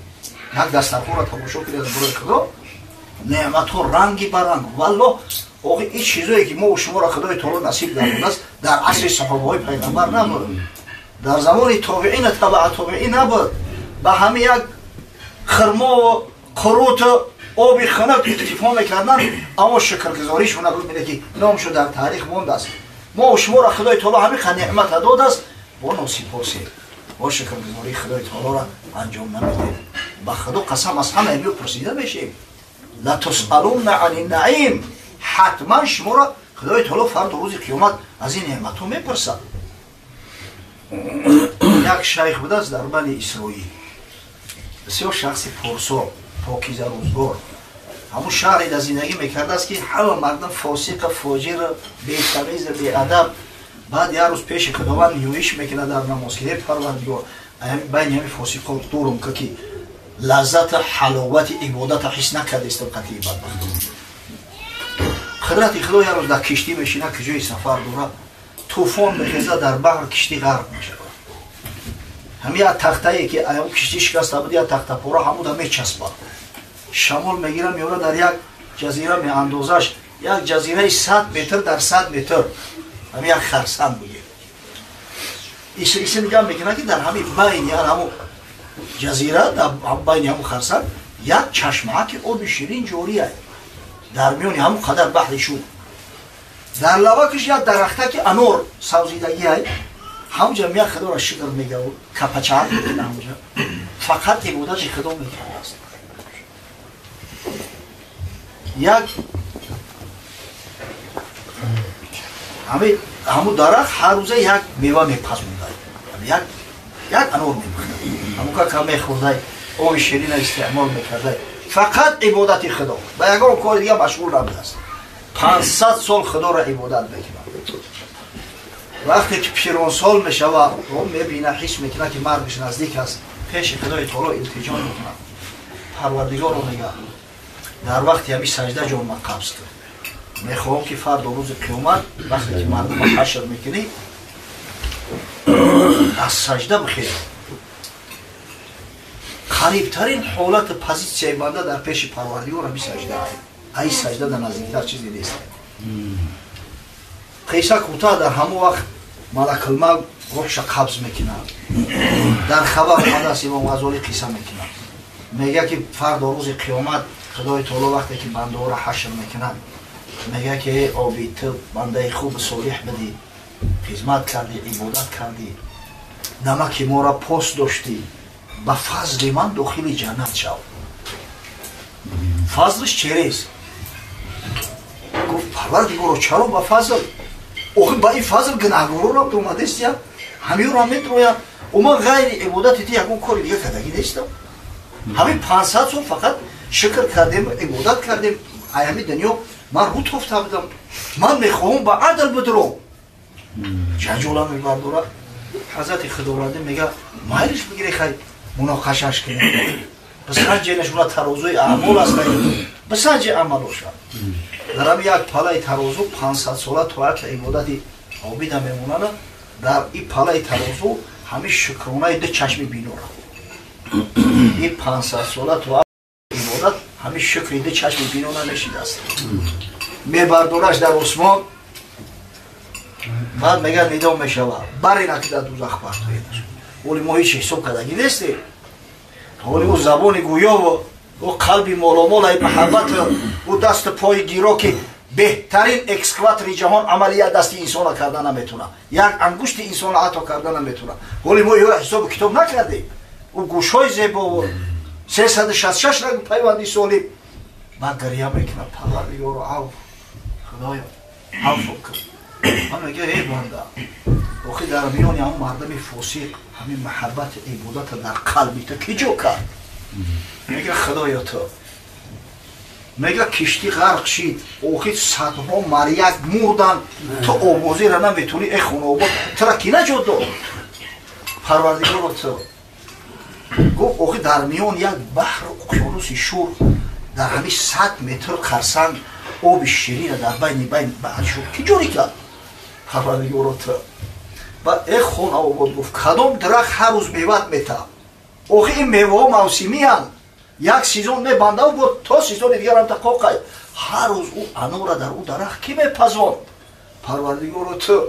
یک دسترخوان را تماشا کنی از برای خدا نعمت ها رنگی برنگ. والله آخه این چیزایی که ما و شما را خدای تعالی نصیب داده است در عصر صحابه های پیغمبر نبود، در زمان تابعین تبع تابعین نبود. به همه یک خرما و قروت و آب خنک اکتفا میکردن، اما شکرگزاریشون نبود میده که نامشو در تاریخ مانده است. ما و شما را خدای تعالی همه نعمت داده است، با ناسپاسی با شکرگزاری خدای تعالی را انجام نمیدیم. به خدا قسم از همه امروز پرسیده میشیم لتسألون عن النعیم. حتما شما را خدای تعالی فردا روز قیامت از این نعمت ها میپرسد. یک شیخ بوده است در بنی اسرائیل، بسیار شخص پرسا پاکیزه روزگار، همون شهری در زندگی میکرده است که همه مردم فاسق فاجر بی‌تمیز بی‌ادب. بعد یک روز پیش خداوند نیویش میکنه در نماز که پروردگار بین همین فاسقا دورم که لذت حلاوت عبادت حس نکرده استم قطعی بدبخت. خدرت خدا یک روز در کشتی میشینه که جای سفر دوره، طوفان میخیزه در بحر، کشتی غرق میشه. همین یک تخته‌ای که اون کشتی شکسته بود، یک تخته پاره همون هم میچسبه، شمال میگیره میوره در یک جزیره میاندازش، یک جزیره 100 متر در 100 متر، همین یک خرسنگ بوده. ایسی میگم میکنه که در همین بین همون جزیره، در بین همون خرسنگ یک چشمه که آب شیرین جاریه در میانی همون قدر بحرشون. در لباکش یک درخته که انار سوزیدگی های همونجا میاد خدا را شکر میگه و کپچه میکنه همونجا. فقط عبادت خدا میکنه است. یک همون درخت هر روزه یک میوه میپسونده، یک انار میکنه، همون که میخورده آب شیرین استعمال میکرده. فقط عبادت خدا و یگان کار دیگه مشغول نبوده است. 500 سال خدا را عبادت میکنه. وقتی که پیران سال میشه و میبینه حس میکنه که مرگش نزدیک است، پیش خدای تعالی التجا میکنه. پروردگار رو میگه در وقتی همین سجده جان من قبض کرد، میخوام که فردا روز قیامت وقتی که مردم حشر میکنی از سجده بخیر. قریبترین حالت پوزیسیون بنده در پیش پروردگار همین سجده است. این سجده در نزدیکتر چیزی نیست. قصه کوتاه در همون وقت ملک الموت روحش قبض میکنه. در خبر آمده است امام غزالی قصه میکنه، میگه که فردا روز قیامت خدای تعالی وقتی که بنده ها را حشر میکنه میگه که آبی تو بنده خوب صالح بدی، خدمت کردی، عبادت کردی، نمک ما را پاس داشتی، به فضل من داخل جنت شو. فضلش چیست؟ گفت پروردگار چرا به فضل؟ آخه با این فضل گناهگارا را اومده است یا همین را میترویا و من غیر عبادت تی یکون کاری دیگه کردگی نیستم. همین 500 سال فقط شکر کردیم، عبادت کردیم. همین دنیا من رو تفته بدم، من میخواهم با عدل بدرم. جنجالا میبرداره. حضرت خداوند میگه مایلش بگیری خیلی مناقشش کنید، بسنج نشونه ترازوی اعمال است، بسنج عملوش. در هم یک پله ترازو 500 ساله طاعت عبادت عابد میمونن. در این پله ترازو همه شکرانه ده چشم بینو را، این 500 ساله طاعت عبادت همه شکر ده چشم بینو نشیده است. میبردارش در عثمان، بعد میگه نیدام میشوه بری نکه در دوزخ پرتویدش. ولی ما هیچ حساب کردگی نیستیم. ولی او زبان گویا و او قلبی مالامال ای محبت و دست پای گیرا که بهترین اکسکواتر جهان عملیات دست انسان کردن نمیتونه، یک انگشت انسان عطا کردن نمیتونه. ولی ما یه حساب کتاب نکردیم. او گوشهای زیبا و 366 رنگ پیوندی سالی من گریه میکنم پروردگار رو عفو خدایا عفو کن. من میگه ای بنده آخه در میان همون مردم فاسق همین محبت عبادت در قلبی تو کی جو کرد؟ میگه خدایا تو میگه کشتی غرق شید، آخه صدها مریض مردن، تو آوازی را نمیتونی ای خونه آباد ترکی نجات داد. پروردگار تو گفت آخه در میان یک بحر اقیانوس شور در همین 100 متر خرسنگ آب شیرین در بین بعد شد کی جوری کرد پروردگار تو و ای خون آباد گفت کدام درخت هر روز میوه میته آخه این میوه ها موسمی هست یک سیزون میبنده و بود تا سیزون دیگر هم تقاقه هر روز او انو را در او درخت کی میپزاند پروردگار تو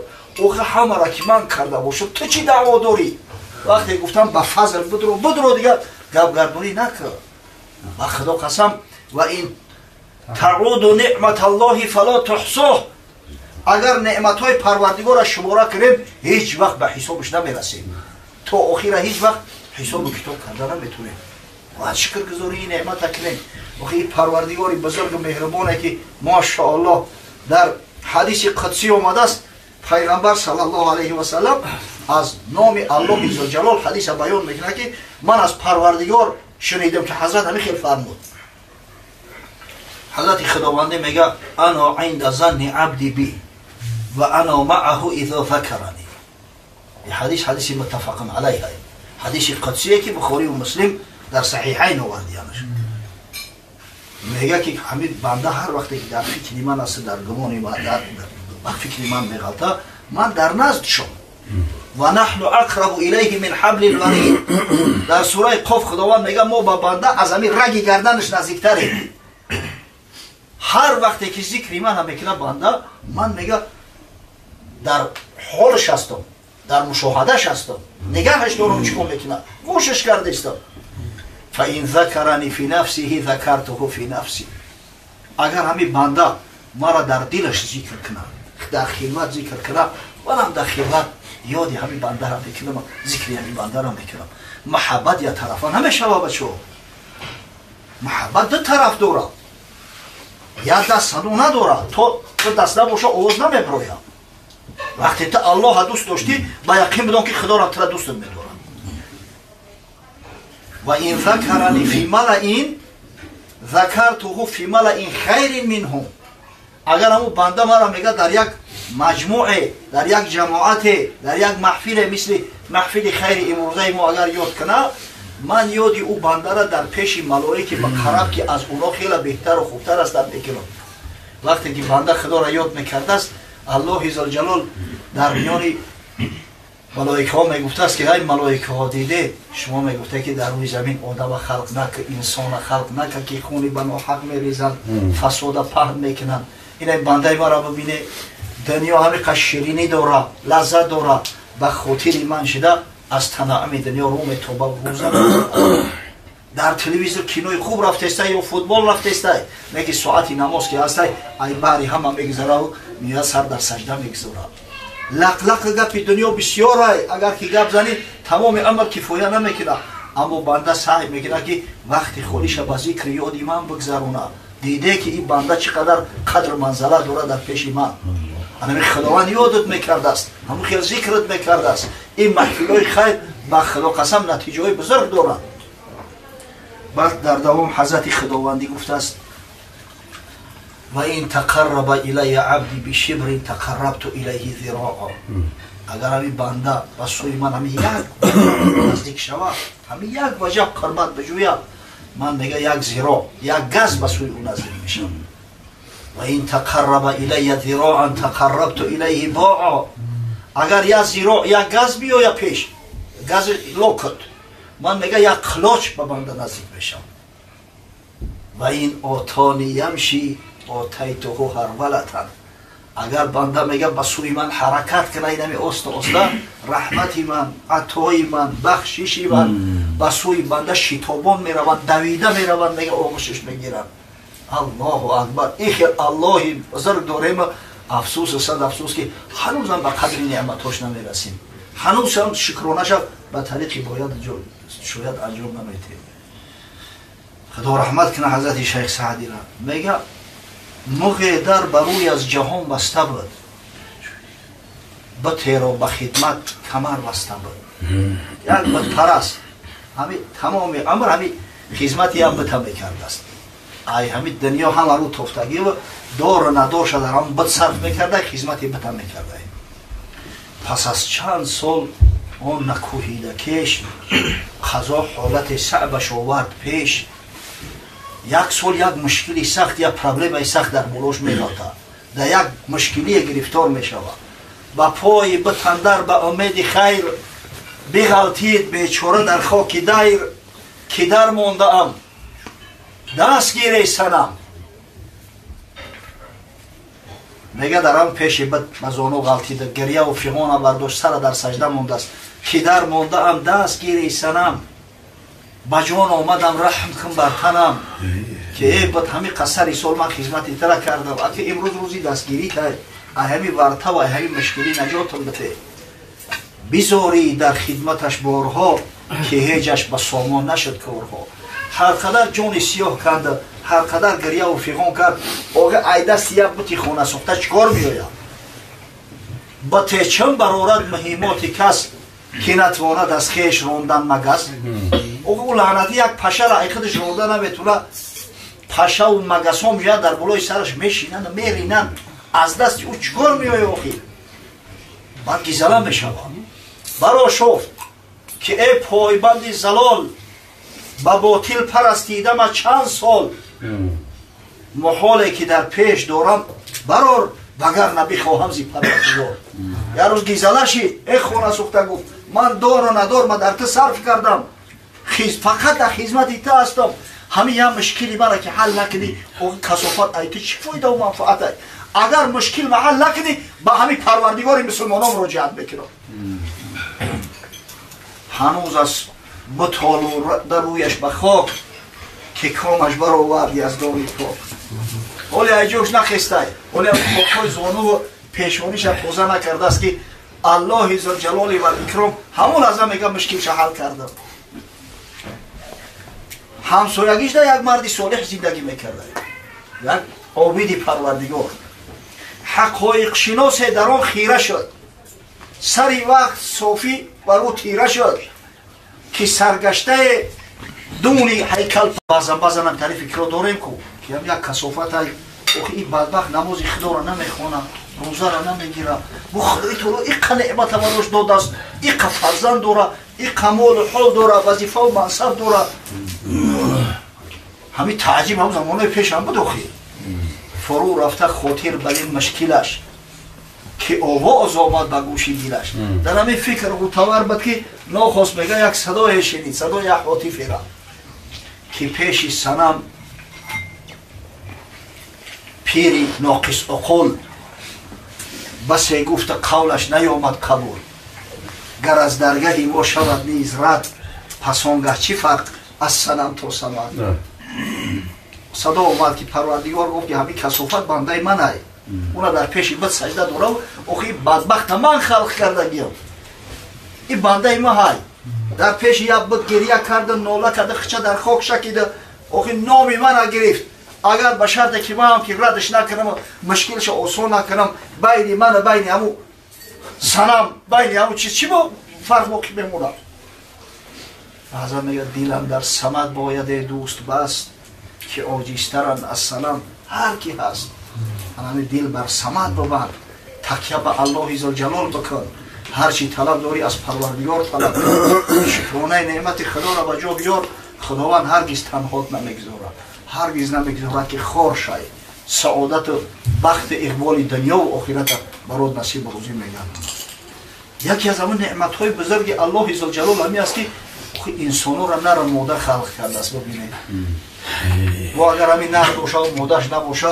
آخه همه را که من کرده باشم تو چی دعوا داری وقتی گفتم به فضل بدرو دیگر گردونی نکن و خدا قسم و این تعود نعمت الله فلا تحصوه اگر نعمت های پروردگار را شماره کنیم هیچ وقت به حسابش نمیرسیم تا آخر هیچ وقت حساب و کتاب کرده نمیتونیم و شکر گذاری این نعمت کنیم آخه این پروردگاری بزرگ و مهربانه که ماشاءالله در حدیث قدسی آمده است پیغمبر صلی الله علیه و سلم از نام الله عزوجلال حدیث بیان میکنه که من از پروردگار شنیدم که حضرت همی خیلی فرمود حضرت خداونده میگه انا عند ظن عبدی بی و انا معه اذا ذکرنی این حدیث متفق علیه حدیث قدسیه که بخاری و مسلم در صحیحین آوردیانش میگه که همین بنده هر وقتی که در فکر من است در گمانی من در فکر من میغلطه من در نزد شم و نحن اقرب الیه من حبل الورید در سوره قاف خداوند میگه ما با بنده از همین رگ گردنش نزدیکتریم هر وقتی که ذکر من میکنه بنده من میگه در حالش هستم در مشاهدهش هستم نگاهش دارم چیکار میکنه گوشش کرده استم فإن ذکرنی فی نفسه ذکرته فی نفسی اگر همین بنده مرا در دلش ذکر کنه در خلوت ذکر کنه منم در خلوت یادی همین بنده را میکنم ذکری همین بنده را میکنم محبت یا طرفان همیشه بچو محبت دو طرف داره یا دست نداره تو دست نباشه آواز نمیبروید وقتی تو الله دوست داشتی با یقین بدون که خدا را تو دوست میداره و این ذکرنی فی ملئین ذکرته فی ملئین خیر منهم اگر همون بنده مرا میگه در یک مجموعه در یک جماعت در یک محفل مثل محفل خیر امروزه ما اگر یاد کنه من یادی او بنده را در پیش ملائکه با قرب که از اونا خیلی بهتر و خوبتر است در میکنم وقتی که بنده خدا را یاد میکرده است الله عزوجلال در میان ملائکه ها میگفته است که ای ملائکه ها دیده شما میگفته که در روی زمین آدم خلق نکه انسان خلق نکه که خونی به ناحق میریزن فساد پهن میکنن این بنده ما را ببینه دنیا همه شیرینی داره لذت داره به خاطر من شده از تنعم دنیا روم توبه روزه در تلویزیون کینوی خوب رفته است یا فوتبال رفته است میگه ساعتی نماز که هست ای باری همه میگذره و میاد سر در سجده میگذاره لق گپ دنیا بسیار است اگر که گپ زنی تمام عمر کفایه نمیکنه اما بنده سعی میکنه که وقتی خودش با ذکر یاد من بگذرونه دیده که این بنده چقدر قدر منزله داره در پیش من همین خداوند یادت میکرده است همون خیلی ذکرت میکرده است این محفلای خیر با خدا قسم نتیجه های بزرگ دارن بعد در دوام حضرت خداوندی گفته است و این تقرب الی عبدی بشبر تقربت الیه ذراعا اگر همین بنده و سوی من همین یک نزدیک شود همین یک وجه قربت بجوید من میگه یک ذراع یک گز به سوی او نزدیک میشم و این تقرب الی ذراعا تقربت الیه باعا اگر یک ذراع یک گز بیاید پیش گز لوکت من میگه یک قلاچ به بنده نزدیک میشم و این آتانی یمشی آتیته هرولتن اگر بنده میگه به سوی من حرکت کنه اینمی اوست رحمتی من عطای من بخششی من به سوی بنده شتابان میروند دویده میروند میگه آغوشش میگیرن الله اکبر این خیلی الله بزرگ داریم افسوس صد افسوس که هنوز هم به قدر نعمتاش نمیرسیم هنوز هم شکرانش به طریقی باید شاید انجام نمیتیم خدا رحمت کنه حضرت شیخ سعدی را میگه موقع در بروی از جهان بسته بود به تیر و به خدمت کمر بسته بود یک بود پرست همین تمام عمر همین خدمتی هم بته میکرده است ای همین دنیا هم رو توفتگی و دار و ندار شده هم بد صرف میکرده خدمتی بته میکرده پس از چند سال اون نکوهیده کش قضا حالت صعبش آورد پیش یک سال یک مشکلی سخت یا پرابلم سخت در بلوش میلاتا در یک مشکلی گرفتار میشود با پای بتندر به امید خیر بغلطید بیچاره در خاک دیر که در مانده ام دستگیر سنم میگه درم پیش بد مزانو غلطیده گریه و فیغان برداشت سر در سجده مانده است که در مانده ام دستگیر سنم با جان آمدم رحم کن بر تنم که ای بد همی قصر سال من خدمتی ترا کردم اگه امروز روزی دستگیری که همی ورطه و همی مشکلی نجاتم بده بزاری در خدمتش بارها که هیچش به سامان نشد کارها هر قدر جان سیاه کرده هر قدر گریه و فیغان کرد آقا ایده سیاه بطی خونه سخته چکار میاید با تیچم برارد مهمات کس که نتواند از خیش راندن مگس آقا او لعنتی یک پشه را ایخدش رانده نمیتونه پشه و مگس ها میاد در بلای سرش میشینن میرینن از دست او چکار میاید آخی بعد گیزله میشود برا شفت که ای پایبند زلال با باطل پرستیدم از چند سال محاله که در پیش دارم برار بگر نبی خواهم زی پروردگار یه روز گیزله شید ای خونه سوخته گفت من دار و ندار من در تو صرف کردم فقط در خدمت تو هستم همین یه مشکلی برای که حل نکنی او کسافت ای تو چی فایده و منفعت ای اگر مشکل حل نکنی با همین پروردگار مسلمانان مراجعت بکنم هنوز از بطال در رویش بخاک که کامش برآوردی از دامی پاک ولی ایجوش نخسته ولی خاکای زانو و پیشانیش خوزه نکرده است که الله ذوالجلال و الاکرام همون از هم میگه مشکلش حل کردم همسایگیش در یک مردی صالح زندگی میکرده یک عابد پروردگار حقایق شناس در آن خیره شد سری وقت صافی بر او تیره شد که سرگشته دونی هیکل بازن هم تعریف فکر داریم که هم یک کسافت های این بدبخت نماز خدا را نمیخونه روزه را نمیگیره بخوری تو را ایقا نعمت براش داده است ایقا فرزند داره ایقا مال و حال داره وظیفه و منصب داره همین تعجیب هم زمانه پیش هم بود فرو رفته خاطر به این مشکلش که آواز آمد به گوش دیلش در همین فکر او تور بود که ناخواست میگه یک صدای شنید صدای حاطفی را که پیش سنم پیری ناقص عقل بسی گفت قولش نیامد قبول گر از درگهی ما شود نیز رد پس آنگه چی فرق از سنم تا سمد صدا آمد که پروردگار گفت که همین کسافت بنده من ای اونا در پیش بد سجده دوره و اخی بدبخت من خلق کرده گیم این بنده ما های در پیش یک بد گریه کرده ناله کرده خچه در خاک شکیده اخی نامی من گرفت اگر به شرط که من هم که ردش نکنم مشکلش آسان نکنم بین من و بین همو سنم بین همو چی با فرق باقی بمونم بعضا میگه دیلم در سمت باید دوست بست که عاجزترن از سنم هر کی هست همه دل بر سمت ببند تکیه به الله ذوالجلال بکن هر چی طلب داری از پروردگار طلب کن شکرانه نعمت خدا را به جا بیار خداوند هرگز تنهات نمیگذاره هرگز نمیگذاره که خار شای سعادت و بخت اقبال دنیا و آخرت برات نصیب روزی میگن یکی از همون نعمت های بزرگ الله ذوالجلال همی است که انسانو را نر مادر خلق کرده است ببینید و اگر همین نر باشه و مادرش نباشه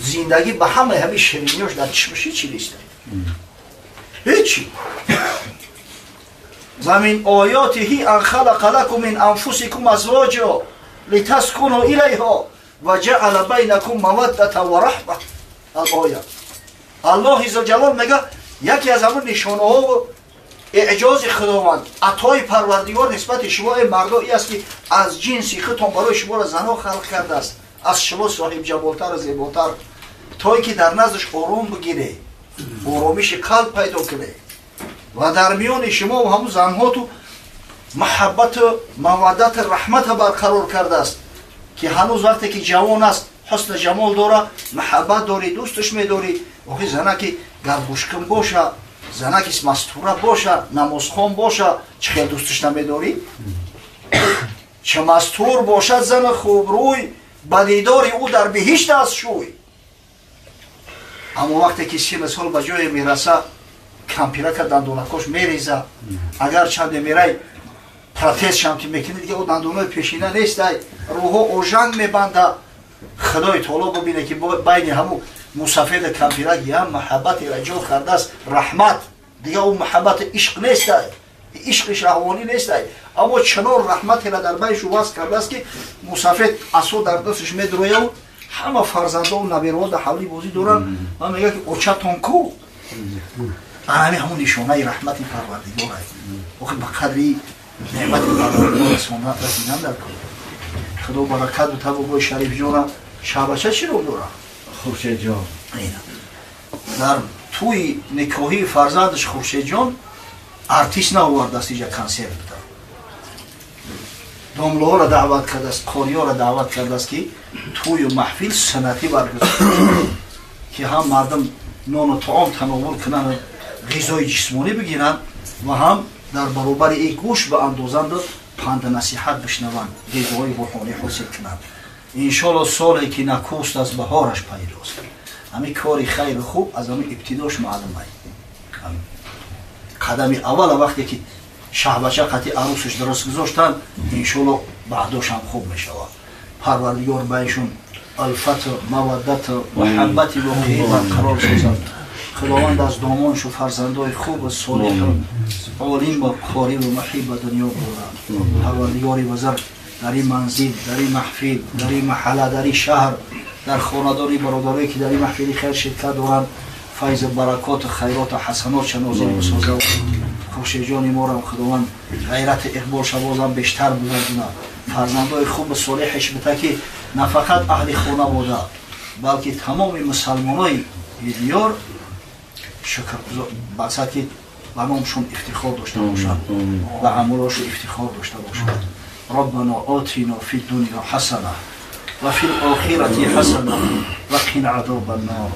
زندگی به همه شیرینیاش در چشمشی چی نیست هیچی زمین آیاته ان خلق لکم من انفسکم ازواجا لتسکنوا الیها و جعل بینکم موده و رحمه الآیه الله ذوالجلال میگه یکی از همون نشانه ها و اعجاز خداوند عطای پروردگار نسبت شما مردایی است که از جنسی خودتان برای شما را زنها خلق کرده است از شما صاحب جمالتر و زیباتر تایی که در نزدش آرام بگیره آرامش قلب پیدا کنه و در میان شما و همون زنها تو محبت و مودت رحمت برقرار کرده است که هنوز وقتی که جوان است حسن جمال داره محبت داری دوستش میداری وقتی زنه که گرگوشکن باشه زنه که مستوره باشه نمازخوان باشه چه خیلی دوستش نمیداری چه مستور باشد زن خوب روی ба дидори ӯ дар биҳишт аст шӯй. аммо вақте ки 30 сол ба ҷое мераса, кампирака дандонакош мереза, агар чанде мерай протез шамки мекунӣ, дига ӯ дандонои пешина нестай, рӯҳо ожанг мебанда. худои таоло бубине ки байни ҳамун мусафеда кампирак ям маҳаббати раҷо кардааст, раҳмат. дига ӯ маҳаббати ишқ нестай, ишқи шаҳвонӣ нестай, аммо чунон раҳматеро дар байншу васф кардааст ки мусафед асо дар дасташ медрояв, ҳама фарзандову навероҳо дар ҳавли бозӣ доранд, ва мегӯяд ки очатон ку. анами ҳамун нишонаи раҳмати парвардигор аст. охир ба қадри неъмати парвардигор расонат расидан дар кун. худо баракату табобои шарифҷона шаҳбача чӣ рӯ дора? хуршедҷон дар тӯи никоҳии фарзандаш хуршедҷон артист наовардааст, ija консерт буда. домлаҳоро даъват кардааст, қориёро даъват кардааст ки тӯю маҳфил санатӣ баргузорад, ки ҳам мардум нону таом тановул кунанд, ғизои ҷисмонӣ бигиранд ва ҳам дар баробари ин гӯш ба андозанду панду насиҳат бишнаванд, ғизои рӯҳонӣ ҳосил кунанд. иншоалло соле ки накӯст аст баҳораш пайдост. ҳамин кори хайру хуб аз ҳамин ибтидош маълум аст. қадами аввала вақте ки шаҳбача қати арӯсаш дуруст гузоштанд, иншоалло баъдошам хуб мешавад. парвардигор байншон алфату маваддату муҳаббати воқеӣ барқарор созад. худованд аз домоншу фарзандои хубу солиҳу олим ва қорибу муҳиб ба дунё бурад. парвардигори вазар дар ин манзил, дар ин маҳфил, дар ин маҳалла, дар ин шаҳр, дар хонадони бародарое ки дар ин маҳфили хайр ширкат доранд, файзу баракоту хайроту ҳасанотша нозил бисозад. хуршедҷони моро худованд ғайрати иқболша бозам бештар бигардонад. фарзандои хубу солиҳаш бита ки на фақат аҳли хонавода, балки тамоми мусалмонои диёр шукргузор бақсад ки ба номшон ифтихор дошта бошанд ва амалошо ифтихор дошта бошанд. ربنا آتنا في الدنيا حسنة وفي الآخرة حسنة وقنا عذاب النار.